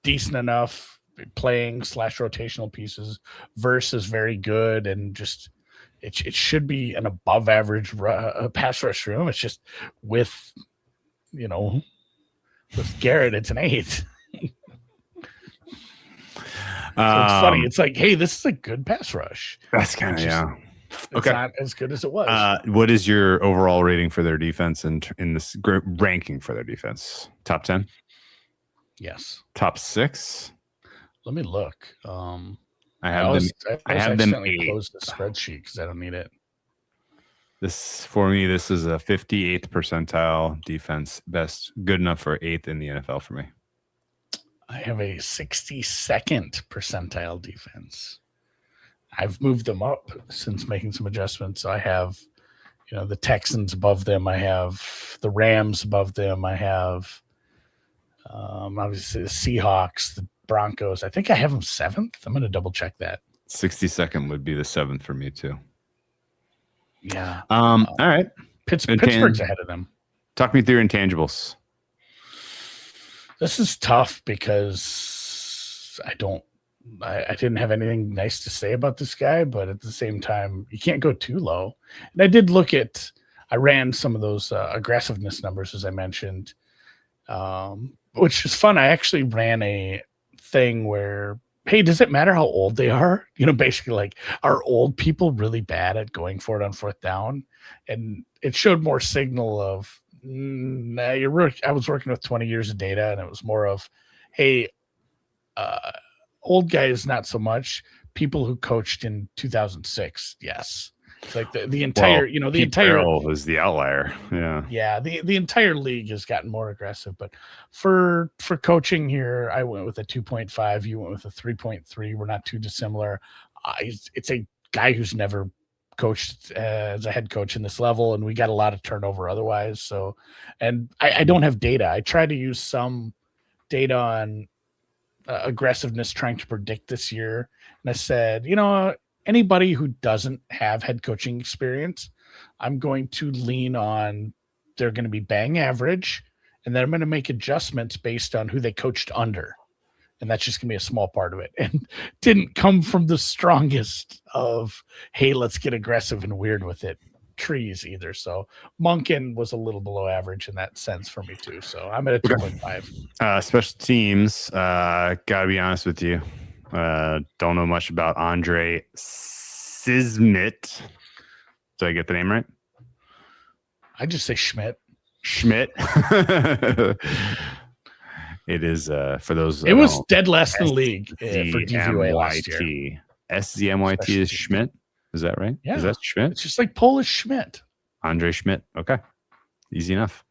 Speaker 3: decent enough playing / rotational pieces. Verse is very good, and just it should be an above average pass rush room. It's just with Garrett, it's an 8. So it's funny. It's like, hey, this is a good pass rush.
Speaker 1: That's kind of
Speaker 3: It's not as good as it was.
Speaker 1: What is your overall rating for their defense and in this ranking for their defense? Top 10?
Speaker 3: Yes.
Speaker 1: Top 6?
Speaker 3: Let me look.
Speaker 1: I have them 8.
Speaker 3: Close the spreadsheet because I don't need it.
Speaker 1: This is a 58th percentile defense, good enough for 8th in the NFL for me.
Speaker 3: I have a 62nd percentile defense. I've moved them up since making some adjustments. So I have, the Texans above them. I have the Rams above them. I have, obviously, the Seahawks, the Broncos. I think I have them 7th. I'm going to double check that.
Speaker 1: 62nd would be the 7th for me too.
Speaker 3: Yeah.
Speaker 1: All right.
Speaker 3: Pittsburgh's ahead of them.
Speaker 1: Talk me through your intangibles.
Speaker 3: This is tough because I didn't have anything nice to say about this guy, but at the same time, you can't go too low. And I ran some of those aggressiveness numbers, as I mentioned, which is fun. I actually ran a thing where, hey, does it matter how old they are? Basically like, are old people really bad at going for it on 4th down? And it showed more signal of, I was working with 20 years of data, and it was more of, hey, old guys, not so much. People who coached in 2006, yes. It's like the entire, the
Speaker 1: Pete
Speaker 3: entire
Speaker 1: Carroll is the outlier. Yeah.
Speaker 3: Yeah, the entire league has gotten more aggressive, but for coaching here, I went with a 2.5. You went with a 3.3. We're not too dissimilar. It's a guy who's never coached as a head coach in this level, and we got a lot of turnover otherwise. So, and I don't have data. I try to use some data on aggressiveness trying to predict this year, and I said, anybody who doesn't have head coaching experience, I'm going to lean on they're going to be bang average, and then I'm going to make adjustments based on who they coached under. And that's just going to be a small part of it. And didn't come from the strongest of, hey, let's get aggressive and weird with it trees either. So Monken was a little below average in that sense for me too. So I'm at a 2.5.
Speaker 1: Special teams, gotta be honest with you. Don't know much about Andre Sismit. Did I get the name right?
Speaker 3: I just say Schmidt.
Speaker 1: It is for those.
Speaker 3: It was dead last in the league for DVOA last year.
Speaker 1: SZMYT is Schmidt. Is that right?
Speaker 3: Yeah.
Speaker 1: Is that Schmidt?
Speaker 3: It's just like Polish Schmidt.
Speaker 1: Andre Schmidt. Okay. Easy enough.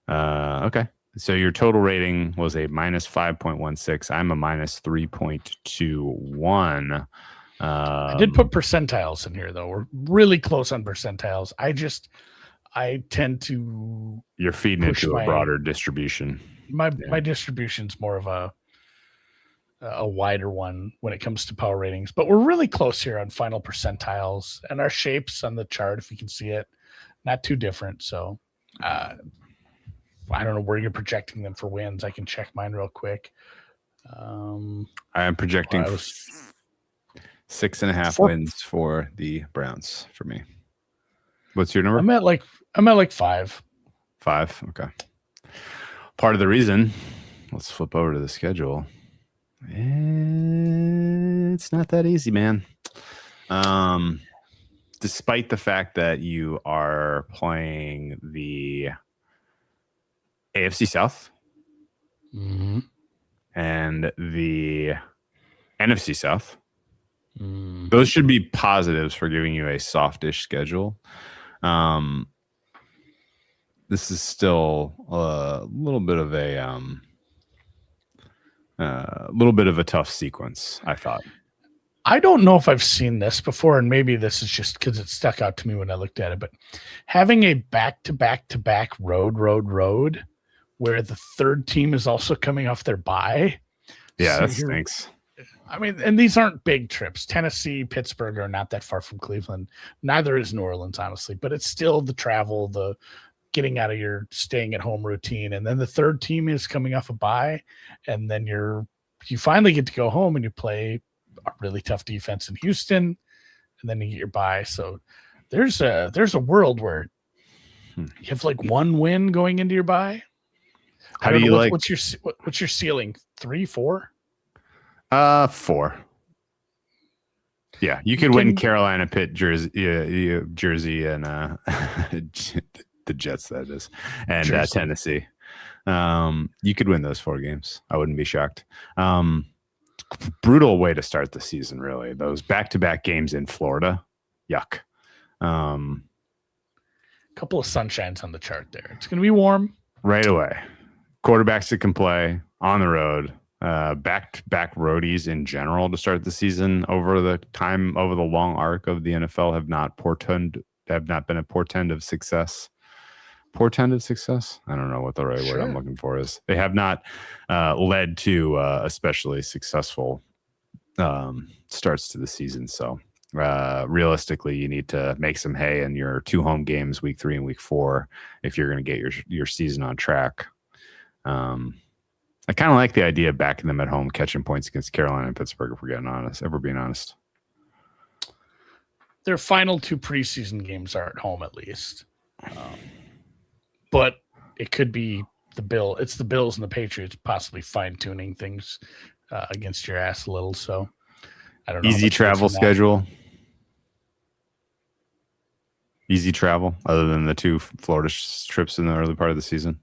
Speaker 1: Okay. So your total rating was a minus 5.16. I'm a minus 3.21.
Speaker 3: I did put percentiles in here, though. We're really close on percentiles. I tend to.
Speaker 1: You're feeding into a broader distribution.
Speaker 3: My distribution's more of a wider one when it comes to power ratings, but we're really close here on final percentiles, and our shapes on the chart, if you can see it, not too different. So I don't know where you're projecting them for wins. I can check mine real quick.
Speaker 1: I am projecting 6.5 wins for the Browns for me. What's your number?
Speaker 3: I'm at like 5.
Speaker 1: 5. Okay. Part of the reason, let's flip over to the schedule. It's not that easy, man. Despite the fact that you are playing the AFC South and the NFC South, those should be positives for giving you a softish schedule. This is still a little bit of a tough sequence, I thought.
Speaker 3: I don't know if I've seen this before, and maybe this is just because it stuck out to me when I looked at it, but having a back-to-back-to-back road where the third team is also coming off their bye.
Speaker 1: Yeah, that stinks.
Speaker 3: I mean, and these aren't big trips. Tennessee, Pittsburgh are not that far from Cleveland. Neither is New Orleans, honestly, but it's still the travel, the getting out of your staying at home routine. And then the third team is coming off a bye, and then you finally get to go home and you play a really tough defense in Houston, and then you get your bye. So there's a world where you have like one win going into your bye.
Speaker 1: How do you like?
Speaker 3: What's your ceiling? 3, 4?
Speaker 1: 4. Yeah, you could win Carolina, Pitt, Jersey, and the Jets. That is, and Tennessee. You could win those 4 games. I wouldn't be shocked. Brutal way to start the season, really. Those back-to-back games in Florida. Yuck.
Speaker 3: Couple of sunshines on the chart there. It's going to be warm
Speaker 1: right away. Quarterbacks that can play on the road. Back-to-back roadies in general to start the season over the long arc of the NFL have not been a portend of success. Portend of success? I don't know what the right word I'm looking for is. They have not led to especially successful starts to the season. So realistically, you need to make some hay in your 2 home games, week 3 and week 4, if you're going to get your season on track. I kind of like the idea of backing them at home, catching points against Carolina and Pittsburgh, if we're being honest.
Speaker 3: Their final 2 preseason games are at home, at least. But it could be it's the Bills and the Patriots possibly fine-tuning things against your ass a little. So I don't know.
Speaker 1: Easy travel schedule. Easy travel, other than the 2 Florida trips in the early part of the season.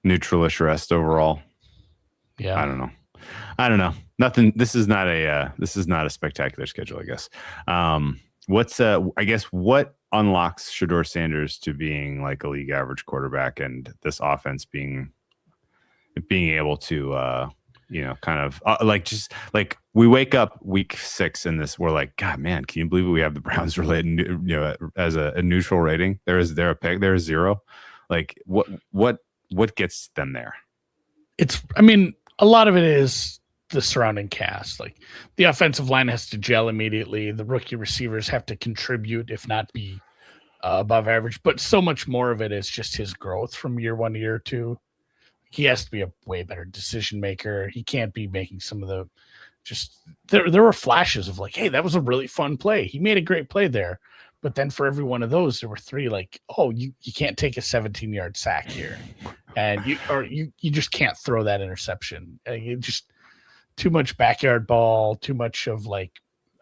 Speaker 1: Neutralish rest overall.
Speaker 3: Yeah,
Speaker 1: I don't know. Nothing. This is not a spectacular schedule, I guess. I guess what unlocks Shedeur Sanders to being like a league average quarterback, and this offense being able to kind of just like we wake up week 6 in this, we're like, God, man, can you believe we have the Browns related, as a neutral rating? There is a pick, there is 0. Like what gets them there?
Speaker 3: A lot of it is the surrounding cast. Like the offensive line has to gel immediately. The rookie receivers have to contribute, if not be above average. But so much more of it is just his growth from year 1 to year 2. He has to be a way better decision maker. He can't be making some of the there were flashes of like, hey, that was a really fun play. He made a great play there. But then for every one of those, there were 3 like, oh, you can't take a 17-yard sack here. And you just can't throw that interception. You just too much backyard ball, too much of like,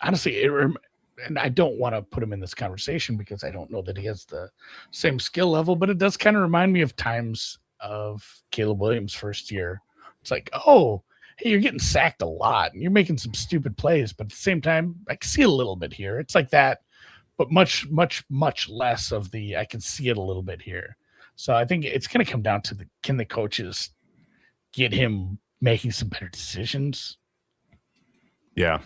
Speaker 3: honestly, and I don't want to put him in this conversation because I don't know that he has the same skill level, but it does kind of remind me of times of Caleb Williams' first year. It's like, oh, hey, you're getting sacked a lot and you're making some stupid plays, but at the same time, I can see a little bit here. It's like that, but much, much, much less of the, I can see it a little bit here. So I think it's going to come down to can the coaches get him making some better decisions?
Speaker 1: Yeah.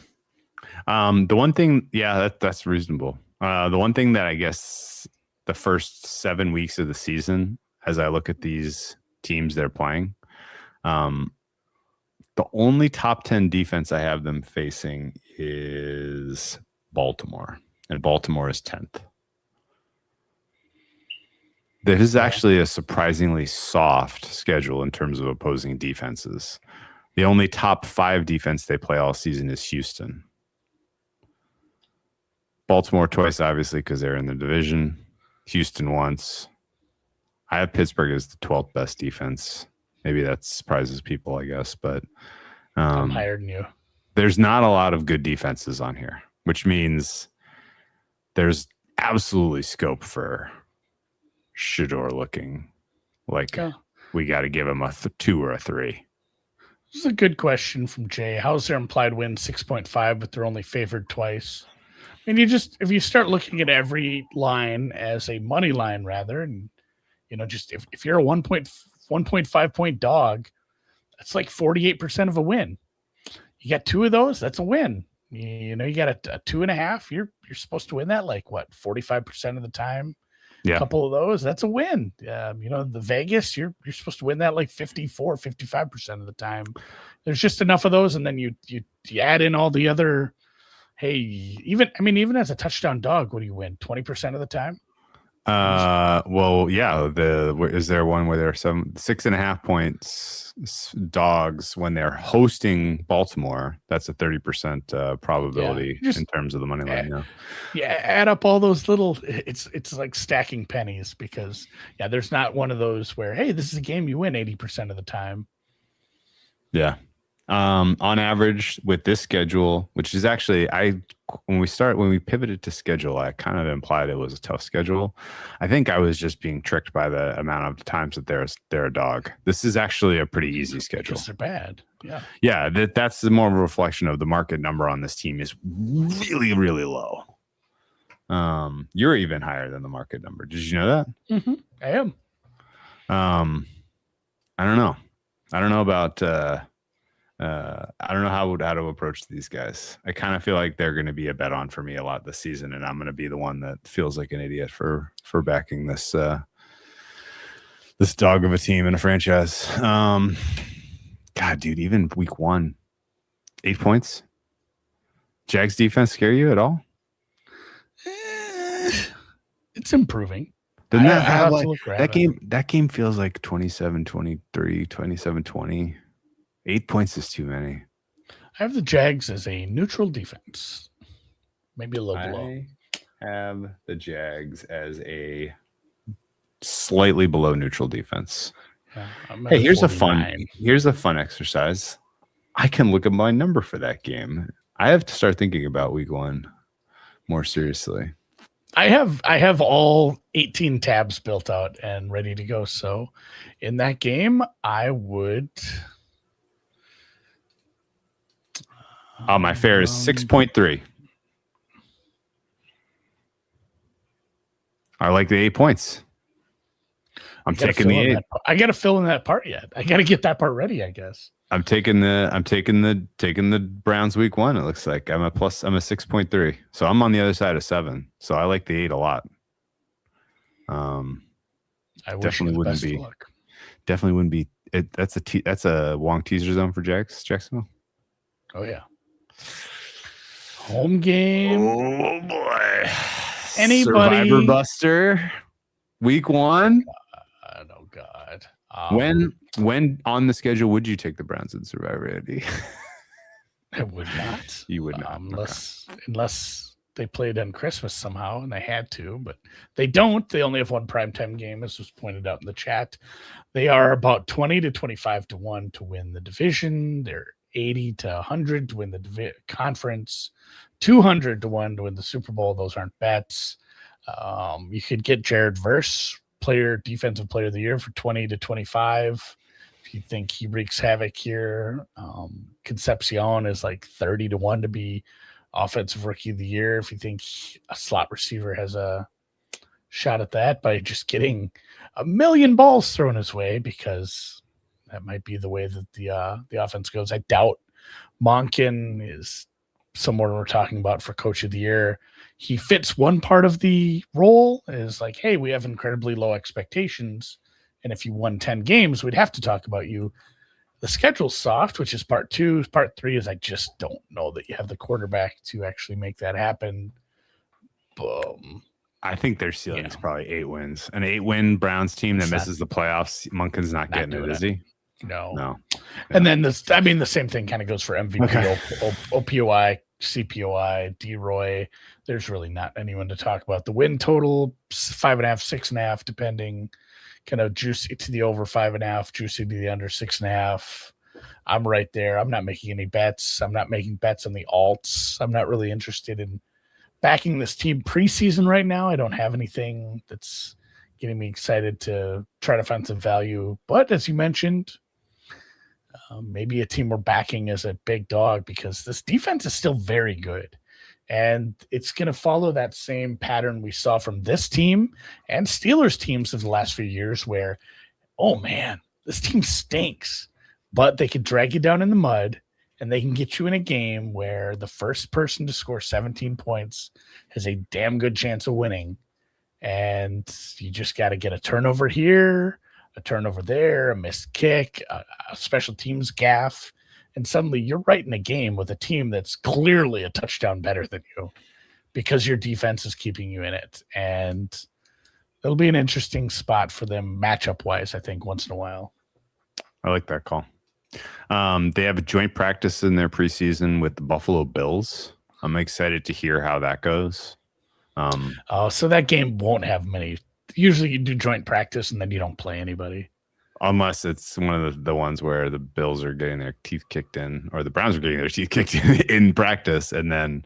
Speaker 1: The one thing, that's reasonable. The one thing that I guess the first 7 weeks of the season, as I look at these teams they're playing, the only top 10 defense I have them facing is Baltimore, and Baltimore is 10th. This is actually a surprisingly soft schedule in terms of opposing defenses. The only top 5 defense they play all season is Houston. Baltimore twice, obviously, because they're in the division. Houston once. I have Pittsburgh as the 12th best defense. Maybe that surprises people, I guess, but
Speaker 3: I'm higher than you.
Speaker 1: There's not a lot of good defenses on here, which means there's absolutely scope for Shedeur looking like we got to give him a 2 or a 3.
Speaker 3: This is a good question from Jay. How's their implied win 6.5, but they're only favored twice? I mean, if you start looking at every line as a money line rather, and just if you're a 1.5 point dog, that's like 48% of a win. You got 2 of those, that's a win. You got a 2.5. You're supposed to win that like what, 45% of the time.
Speaker 1: Yeah.
Speaker 3: A couple of those, that's a win. The Vegas, you're supposed to win that like 54, 55% of the time. There's just enough of those, and then you add in all the other. Hey, even as a touchdown dog, what do you win? 20% of the time?
Speaker 1: Well, yeah. Is there one where there are 6.5 points dogs when they're hosting Baltimore? That's a 30% probability in terms of the money line.
Speaker 3: Yeah, add up all those little. It's like stacking pennies because there's not one of those where hey, this is a game you win 80% of the time.
Speaker 1: Yeah. On average with this schedule, which is actually when we pivoted to schedule, I kind of implied it was a tough schedule. I think I was just being tricked by the amount of times that they're a dog. This is actually a pretty easy schedule.
Speaker 3: Because they're bad. Yeah.
Speaker 1: Yeah. That's more of a reflection of the market number on this team is really, really low. You're even higher than the market number. Did you know that?
Speaker 3: Mm-hmm. I am.
Speaker 1: I don't know. I don't know about, I don't know how to approach these guys. I kind of feel like they're going to be a bet on for me a lot this season, and I'm going to be the one that feels like an idiot for backing this this dog of a team and a franchise. God, dude, even week 1, 8 points. Jags defense scare you at all?
Speaker 3: It's improving.
Speaker 1: Doesn't that have like that game feels like 27-23, 27-20. 8 points is too many.
Speaker 3: I have the Jags as a neutral defense. Maybe a little below.
Speaker 1: I have the Jags as a slightly below neutral defense.
Speaker 3: Yeah,
Speaker 1: hey, here's a fun exercise. I can look at my number for that game. I have to start thinking about week 1 more seriously.
Speaker 3: I have all 18 tabs built out and ready to go. So in that game, I would.
Speaker 1: My fare is 6.3. I like the 8 points. I'm taking the 8.
Speaker 3: I got to fill in that part yet. I got to get that part ready, I guess.
Speaker 1: I'm taking the Browns week 1. It looks like I'm a 6.3. So I'm on the other side of 7. So I like the 8 a lot.
Speaker 3: I definitely wouldn't be.
Speaker 1: Definitely wouldn't be. That's a Wong teaser zone for Jacksonville.
Speaker 3: Oh yeah. Home game.
Speaker 1: Oh boy.
Speaker 3: Anybody?
Speaker 1: Survivor Buster. Week 1.
Speaker 3: Oh God.
Speaker 1: When on the schedule would you take the Browns in Survivor, Andy?
Speaker 3: I would not.
Speaker 1: You would not,
Speaker 3: unless they played on Christmas somehow, and they had to, but they don't. They only have one primetime game, as was pointed out in the chat. They are about 20 to 25 to 1 to win the division. They're 80 to 100 to win the conference, 200 to 1 to win the Super Bowl. Those aren't bets. You could get Jared Verse, defensive player of the year, for 20 to 25. If you think he wreaks havoc here, Concepcion is like 30 to 1 to be offensive rookie of the year. If you think a slot receiver has a shot at that by just getting a million balls thrown his way, because that might be the way that the offense goes. I doubt Monken is someone we're talking about for coach of the year. He fits one part of the role, is like, hey, we have incredibly low expectations, and if you won 10 games, we'd have to talk about you. The schedule's soft, which is part 2. Part 3 is I just don't know that you have the quarterback to actually make that happen. Boom.
Speaker 1: I think their ceiling is probably 8 wins. An 8-win Browns team that misses the playoffs. Monken's not getting it, is he?
Speaker 3: No. And then the same thing kind of goes for MVP, okay. OPOI, CPOI, D-Roy. There's really not anyone to talk about. The win total, 5.5, 6.5, depending. Kind of juicy to the over 5.5, juicy to the under 6.5. I'm right there. I'm not making any bets. I'm not making bets on the alts. I'm not really interested in backing this team preseason right now. I don't have anything that's getting me excited to try to find some value. But as you mentioned, maybe a team we're backing as a big dog, because this defense is still very good. And it's going to follow that same pattern we saw from this team and Steelers teams of the last few years, where, oh man, this team stinks, but they could drag you down in the mud, and they can get you in a game where the first person to score 17 points has a damn good chance of winning. And you just got to get a turnover here, a turnover there, a missed kick, a special teams gaffe, and suddenly you're right in a game with a team that's clearly a touchdown better than you, because your defense is keeping you in it. And it'll be an interesting spot for them matchup-wise, I think, once in a while.
Speaker 1: I like that call. They have a joint practice in their preseason with the Buffalo Bills. I'm excited to hear how that goes.
Speaker 3: So that game won't have many. Usually you do joint practice and then you don't play anybody.
Speaker 1: Unless it's one of the ones where the Bills are getting their teeth kicked in, or the Browns are getting their teeth kicked in practice, and then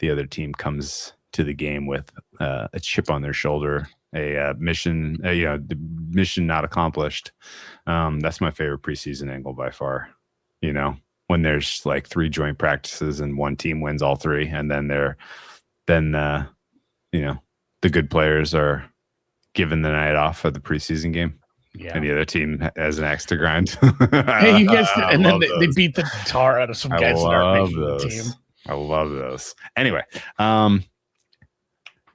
Speaker 1: the other team comes to the game with a chip on their shoulder, the mission not accomplished. That's my favorite preseason angle by far. When there's like 3 joint practices and one team wins all 3, and then the good players are given the night off of the preseason game. Yeah. And the other team has an axe to grind.
Speaker 3: Hey, you guys, and then they beat the tar out of some guys that aren't making the team.
Speaker 1: I love those. Anyway,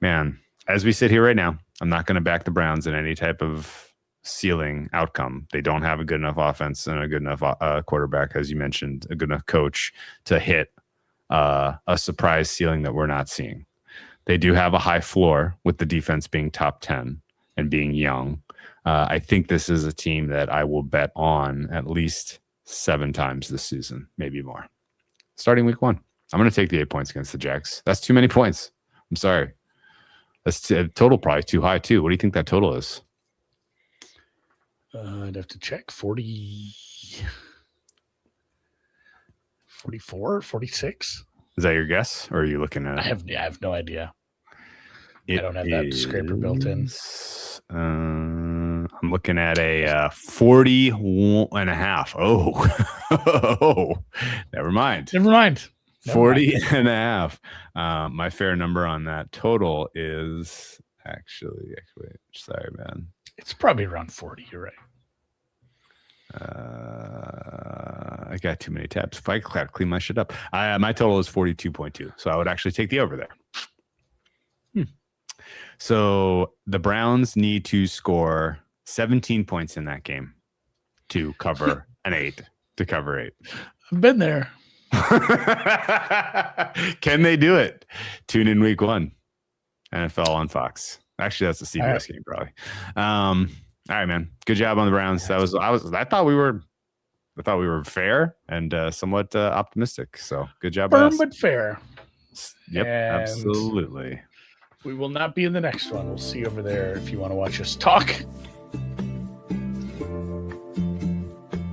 Speaker 1: man, as we sit here right now, I'm not going to back the Browns in any type of ceiling outcome. They don't have a good enough offense and a good enough quarterback, as you mentioned, a good enough coach to hit a surprise ceiling that we're not seeing. They do have a high floor with the defense being top 10 and being young. I think this is a team that I will bet on at least 7 times this season, maybe more. Starting week 1, I'm going to take the 8 points against the Jags. That's too many points. I'm sorry. That's total probably too high too. What do you think that total is?
Speaker 3: I'd have to check. 40, 44, 46.
Speaker 1: Is that your guess, or are you looking at?
Speaker 3: I have no idea. I don't have that scraper built in.
Speaker 1: I'm looking at a 40.5. Oh, never mind. 40.5. My fair number on that total is Actually, wait. Sorry, man.
Speaker 3: It's probably around 40. You're right.
Speaker 1: I got too many tabs. If I gotta clean my shit up. My total is 42.2. So I would actually take the over there. So the Browns need to score 17 points in that game to cover an 8. To cover 8.
Speaker 3: I've been there.
Speaker 1: Can they do it? Tune in week 1. NFL on Fox. Actually, that's a CBS game, probably. All right, man. Good job on the Browns. I thought we were fair and somewhat optimistic. So good job.
Speaker 3: Firm but fair.
Speaker 1: Yep,
Speaker 3: And
Speaker 1: absolutely.
Speaker 3: We will not be in the next one. We'll see you over there if you want to watch us talk.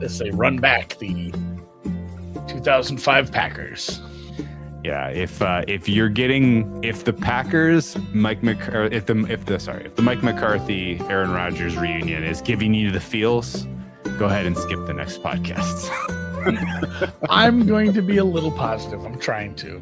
Speaker 3: As they run back the 2005 Packers.
Speaker 1: Yeah, if the Packers if the Mike McCarthy Aaron Rodgers reunion is giving you the feels, go ahead and skip the next podcast.
Speaker 3: I'm going to be a little positive. I'm trying to.